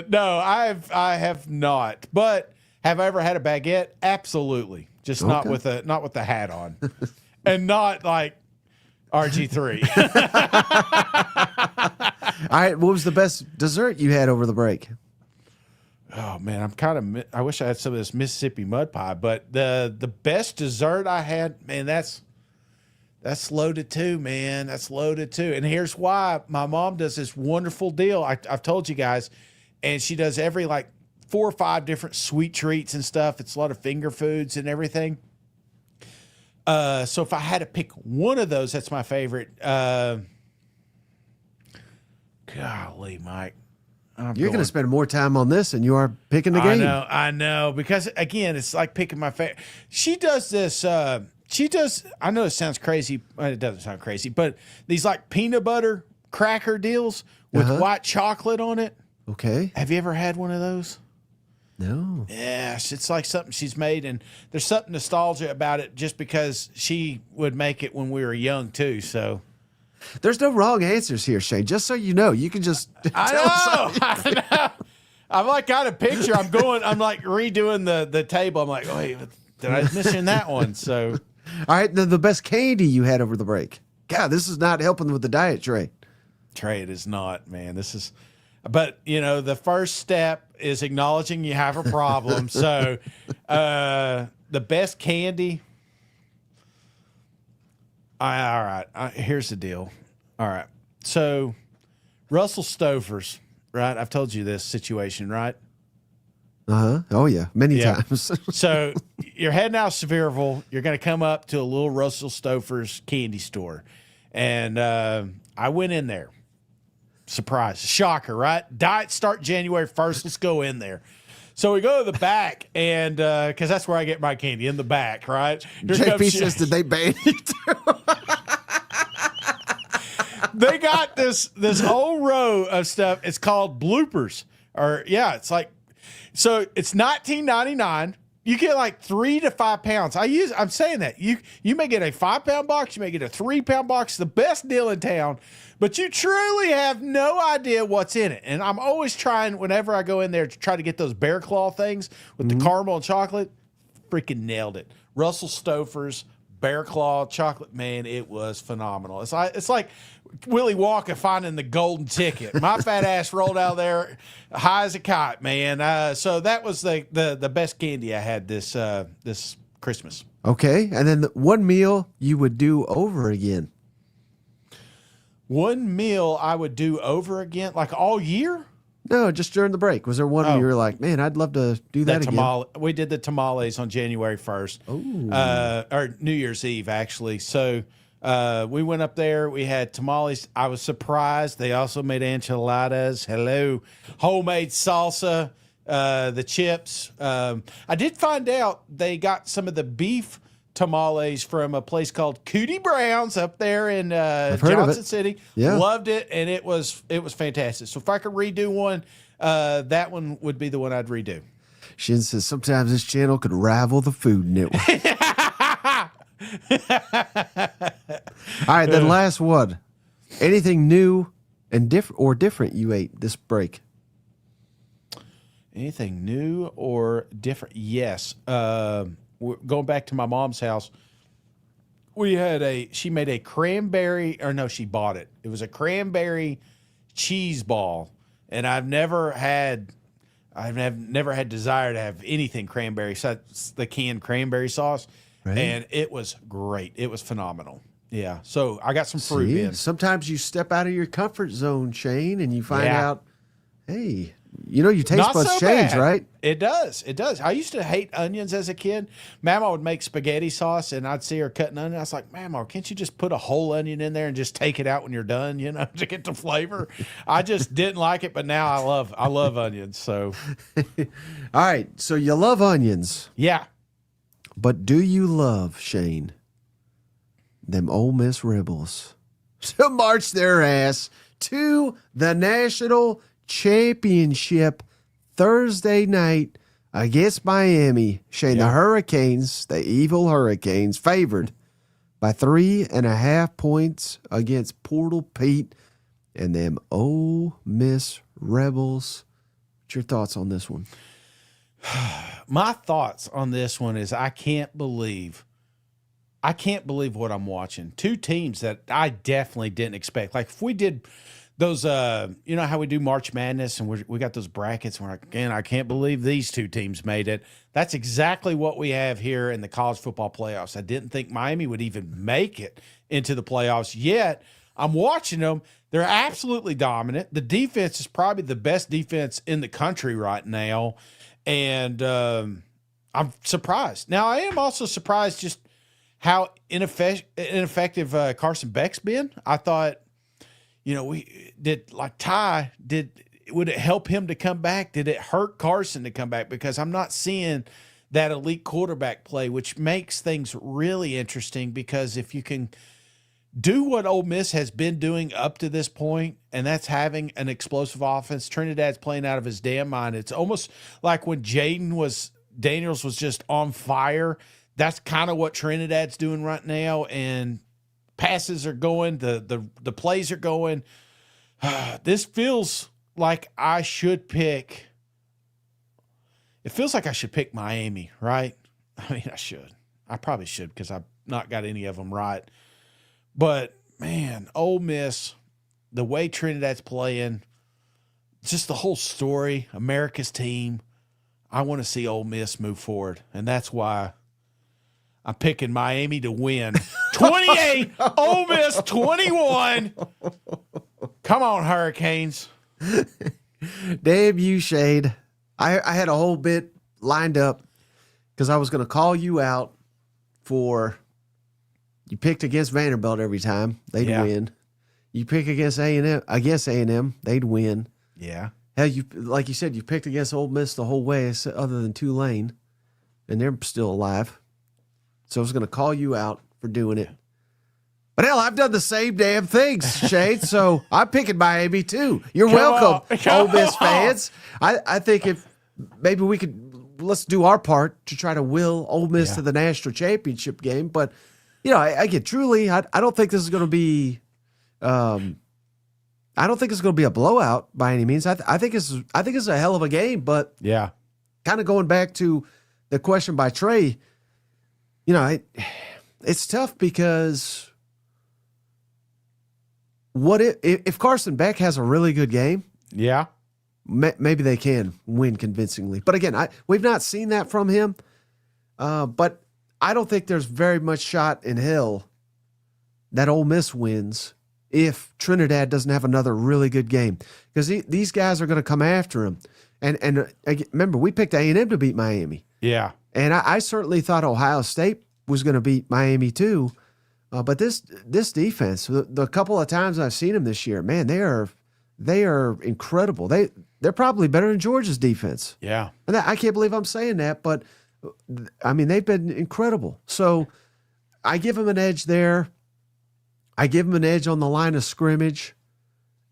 No, I have not. But have I ever had a baguette? Absolutely. Just not with the hat on, and not like RG3. All right, what was the best dessert you had over the break? Oh man, I wish I had some of this Mississippi mud pie, but the best dessert I had, man, that's loaded too, man. That's loaded too. And here's why. My mom does this wonderful deal. I've told you guys, and she does every like 4 or 5 different sweet treats and stuff. It's a lot of finger foods and everything. So if I had to pick one of those, that's my favorite. Golly, Mike. You're going to spend more time on this than you are picking the game. I know. Because, again, it's like picking my favorite. She does this. I know it sounds crazy. Well, it doesn't sound crazy. But these, like, peanut butter cracker deals with white chocolate on it. Okay. Have you ever had one of those? No. Yes. It's like something she's made. And there's something nostalgia about it just because she would make it when we were young, too. So. There's no wrong answers here, Shane. Just so you know, you can just I know. I'm like got a picture. I'm like redoing the table. I'm like, oh, wait, did I mention that one? So, all right, the best candy you had over the break. God, this is not helping with the diet, Trey. Trey, it is not, man. But the first step is acknowledging you have a problem. So, the best candy. All right. Here's the deal. All right. So, Russell Stover's, right? I've told you this situation, right? Oh, yeah. Many times. So, you're heading out of Sevierville. You're going to come up to a little Russell Stover's candy store. And I went in there. Surprise. Shocker, right? Diet start January 1st. Let's go in there. So we go to the back, and because that's where I get my candy, in the back, right? JP says, did they ban you too? They got this whole row of stuff. It's called bloopers. It's like, so it's $19.99. You get like 3 to 5 pounds. I'm saying that. You may get a 5-pound box, you may get a 3-pound box, the best deal in town, but you truly have no idea what's in it. And I'm always trying, whenever I go in there, to try to get those bear claw things with the caramel and chocolate. Freaking nailed it. Russell Stover's bear claw chocolate, man, it was phenomenal. It's like Willy Wonka finding the golden ticket. My fat ass rolled out there high as a kite, man. So that was the best candy I had this Christmas. Okay, and then one meal you would do over again. One meal I would do over again, like all year? No, just during the break. Was there one where you were like, man, I'd love to do that again? We did the tamales on January 1st. Or New Year's Eve, actually. So we went up there. We had tamales. I was surprised. They also made enchiladas. Hello. Homemade salsa, the chips. I did find out they got some of the beef tamales from a place called Cootie Brown's up there in Johnson City. Yeah. Loved it, and it was fantastic. So if I could redo one, that one would be the one I'd redo. Shin says sometimes this channel could rival the Food Network. All right, then last one. Anything new and different you ate this break? Anything new or different? Yes. Going back to my mom's house, she made a cranberry, or no, she bought it. It was a cranberry cheese ball, and I've never had desire to have anything cranberry besides the canned cranberry sauce, right. And it was great. It was phenomenal. Yeah, so I got some fruit in. Sometimes you step out of your comfort zone, Shane, and you find out, hey, your taste buds change, right? It does. I used to hate onions as a kid. Mama would make spaghetti sauce, and I'd see her cutting onions. I was like, Mama, can't you just put a whole onion in there and just take it out when you're done, to get the flavor? I just didn't like it, but now I love onions. So, all right. So you love onions. Yeah. But do you love, Shane, them Ole Miss Rebels to march their ass to the national championship Thursday night against Miami. Shane, the Hurricanes, the evil Hurricanes, favored by 3.5 points against Portal Pete and them Ole Miss Rebels. What's your thoughts on this one? My thoughts on this one is I can't believe what I'm watching. Two teams that I definitely didn't expect. Like if we did those, you know how we do March Madness and we got those brackets and we're like, again, I can't believe these two teams made it. That's exactly what we have here in the college football playoffs. I didn't think Miami would even make it into the playoffs, yet I'm watching them. They're absolutely dominant. The defense is probably the best defense in the country right now. And I'm surprised. Now, I am also surprised just how ineffective Carson Beck's been. I thought, you know, would it help him to come back? Did it hurt Carson to come back? Because I'm not seeing that elite quarterback play, which makes things really interesting because if you can do what Ole Miss has been doing up to this point, and that's having an explosive offense. Trinidad's playing out of his damn mind. It's almost like when Daniels was just on fire. That's kind of what Trinidad's doing right now, and passes are going, the plays are going. This feels like I should pick. It feels like I should pick Miami, right? I mean, I should. I probably should because I've not got any of them right. But, man, Ole Miss, the way Trinidad's playing, just the whole story, America's team, I want to see Ole Miss move forward. And that's why I'm picking Miami to win. 28, Ole Miss 21. Come on, Hurricanes. Damn you, Shade. I had a whole bit lined up because I was going to call you out for – you picked against Vanderbilt every time. They'd win. You pick against A&M, they'd win. Yeah. Hell, like you said, you picked against Ole Miss the whole way other than Tulane, and they're still alive. So I was going to call you out for doing it. But hell, I've done the same damn things, Shade, so I'm picking Miami too. You're welcome, Ole Miss fans. I think if maybe we could, let's do our part to try to will Ole Miss to the national championship game, but you know, I get truly. I don't think this is going to be. I don't think it's going to be a blowout by any means. I think it's a hell of a game. But yeah, kind of going back to the question by Trey. You know, it's tough because what if Carson Beck has a really good game? Yeah, maybe they can win convincingly. But again, we've not seen that from him. But I don't think there's very much shot in hell that Ole Miss wins if Trinidad doesn't have another really good game because these guys are going to come after him. And remember, we picked A&M to beat Miami. Yeah. And I certainly thought Ohio State was going to beat Miami too. But this defense, the couple of times I've seen them this year, man, they are incredible. They're probably better than Georgia's defense. Yeah. And I can't believe I'm saying that, but I mean, they've been incredible. So I give them an edge there. I give them an edge on the line of scrimmage.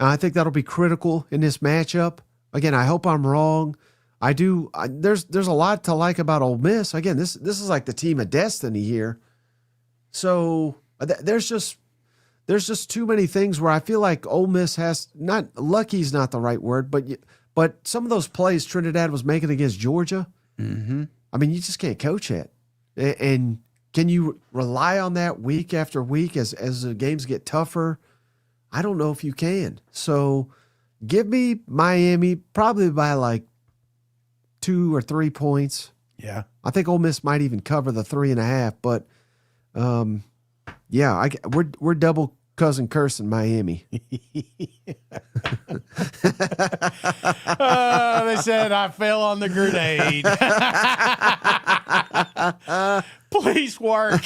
And I think that'll be critical in this matchup. Again, I hope I'm wrong. I do. There's a lot to like about Ole Miss. Again, this is like the team of destiny here. So there's just too many things where I feel like Ole Miss has not lucky's not the right word, but some of those plays Trinidad was making against Georgia. Mm-hmm. I mean, you just can't coach it. And can you rely on that week after week as the games get tougher? I don't know if you can. So give me Miami probably by like 2 or 3 points. Yeah. I think Ole Miss might even cover the 3.5, but we're double cousin cursing Miami. They said I fell on the grenade. Please work.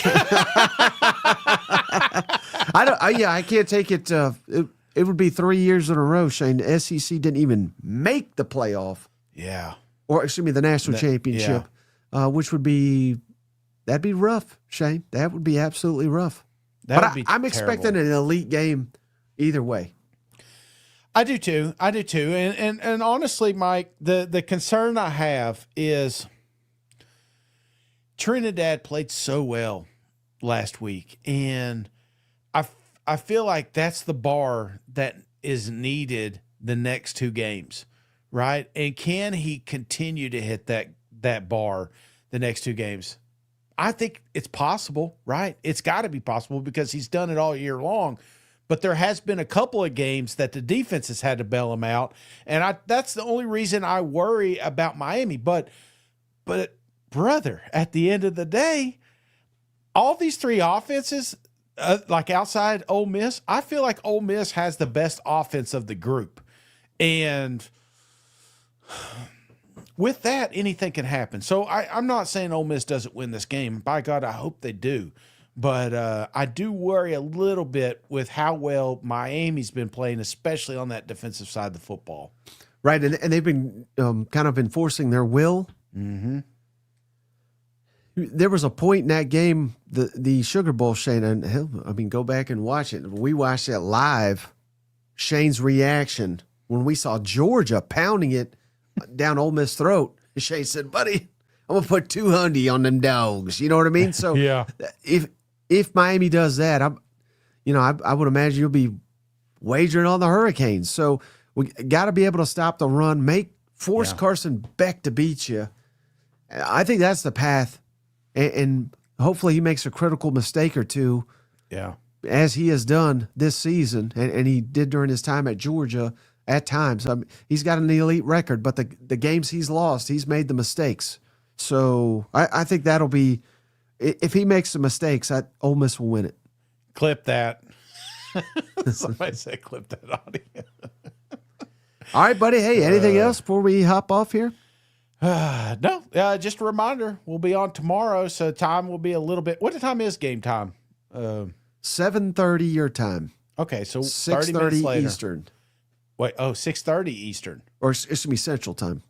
I can't take it. It would be 3 years in a row, Shane. The SEC didn't even make the playoff. Yeah. Or excuse me, the national championship, which would be rough, Shane. That would be absolutely rough. I'm expecting an elite game either way. I do too. And honestly, Mike, the concern I have is Trinidad played so well last week, and I feel like that's the bar that is needed the next two games, right? And can he continue to hit that bar the next two games? I think it's possible, right? It's got to be possible because he's done it all year long. But there has been a couple of games that the defense has had to bail him out, and that's the only reason I worry about Miami. But brother, at the end of the day, all these three offenses, like outside Ole Miss, I feel like Ole Miss has the best offense of the group. And with that, anything can happen. So I'm not saying Ole Miss doesn't win this game. By God, I hope they do. But I do worry a little bit with how well Miami's been playing, especially on that defensive side of the football. Right, and they've been kind of enforcing their will. Mm-hmm. There was a point in that game, the Sugar Bowl, Shane, and hell, I mean, go back and watch it. We watched it live. Shane's reaction when we saw Georgia pounding it down Ole Miss' throat. Shane said, "Buddy, I'm gonna put 200 on them dogs." You know what I mean? So Yeah. if Miami does that, I would imagine you'll be wagering on the Hurricanes. So we got to be able to stop the run, force Carson Beck to beat you. I think that's the path. And hopefully he makes a critical mistake or two, as he has done this season, and he did during his time at Georgia at times. I mean, he's got an elite record, but the games he's lost, he's made the mistakes. So I think that'll be, if he makes the mistakes, Ole Miss will win it. Clip that. Somebody said clip that audio. All right, buddy. Hey, anything else before we hop off here? No, just a reminder. We'll be on tomorrow, so time will be a little bit. What time is game time? 7:30 your time. Okay, so 30 minutes 6:30 later. Eastern. Wait, 6:30 Eastern. Or it's going to be Central Time.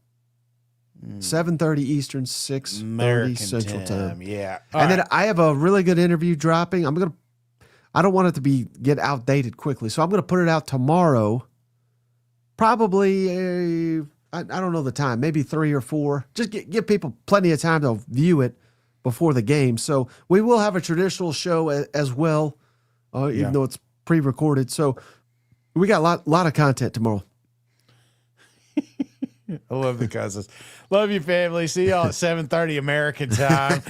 7:30 Eastern, 6:30 American Central Time. Yeah. And then I have a really good interview dropping. I don't want it to get outdated quickly, so I'm going to put it out tomorrow. Probably, I don't know the time, maybe 3 or 4. Just give people plenty of time to view it before the game. So we will have a traditional show as well, even though it's pre-recorded. So we got a lot of content tomorrow. I love the cousins. Love you, family. See y'all at 7:30 American time.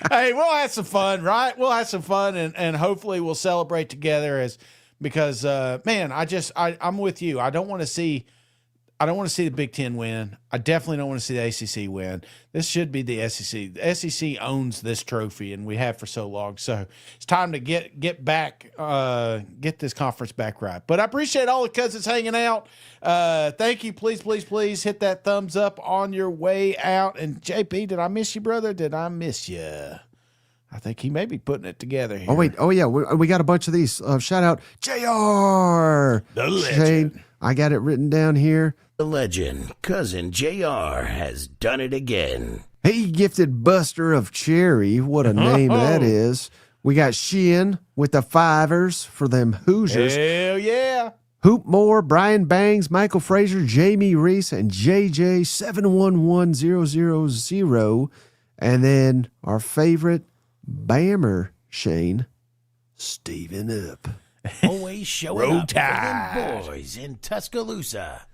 Hey, we'll have some fun, right? We'll have some fun, and hopefully we'll celebrate together because man, I'm with you. I don't want to see the Big Ten win. I definitely don't want to see the ACC win. This should be the SEC. The SEC owns this trophy, and we have for so long. So it's time to get back, get this conference back right. But I appreciate all the cousins hanging out. Thank you. Please, please, please hit that thumbs up on your way out. And JP, did I miss you, brother? Did I miss you? I think he may be putting it together here. Oh, wait. Oh, yeah. We got a bunch of these. Shout out JR. The legend. Shane, I got it written down here. The legend, Cousin JR, has done it again. Hey, gifted Buster of Cherry. What a name that is. We got Sheehan with the fivers for them Hoosiers. Hell yeah. Hoop Moore, Brian Bangs, Michael Frazier, Jamie Reese, and JJ 711000. And then our favorite Bammer, Shane, Steven Up. Always showing Roll up Tide. for them boys in Tuscaloosa.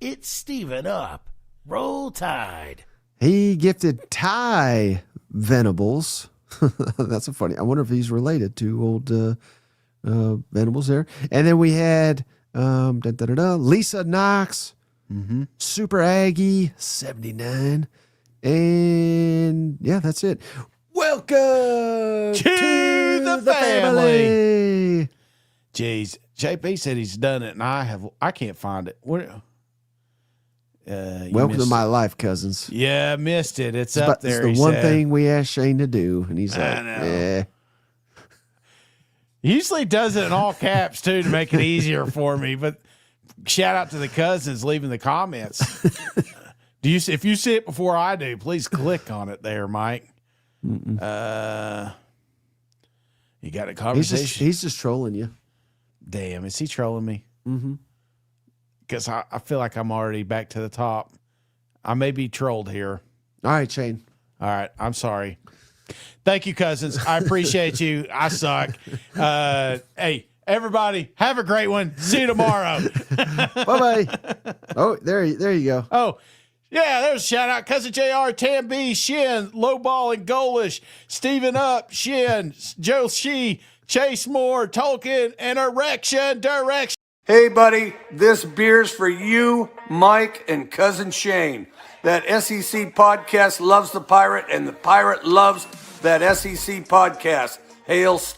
It's Steven Up. Roll Tide. He gifted Ty Venables. That's a funny. I wonder if he's related to old Venables there. And then we had Lisa Knox, Super Aggie 79, and yeah, that's it. Welcome To the family. Jeez, JP said he's done it, and I can't find it. What? Welcome to my life, cousins. Yeah, missed it. It's But up there. It's he the one said. thing we asked Shane to do, and he's like, know. "Yeah." He usually does it in all caps too to make it easier for me. But shout out to the cousins leaving the comments. If you see it before I do, please click on it there, Mike. You got a conversation. He's just trolling you. Damn, is he trolling me? Mm-hmm. because I feel like I'm already back to the top. I may be trolled here. All right, Shane. All right. I'm sorry. Thank you, Cousins. I appreciate you. I suck. Hey, everybody, have a great one. See you tomorrow. Bye-bye. Oh, there you go. Oh, yeah, there's a shout out. Cousin JR, Tam B, Shin, Lowball and Golish, Steven Up, Shin, Joe Shee, Chase Moore, Tolkien, and Erection Direction. Hey, buddy, this beer's for you, Mike, and Cousin Shane. That SEC podcast loves the Pirate, and the Pirate loves that SEC podcast. Hail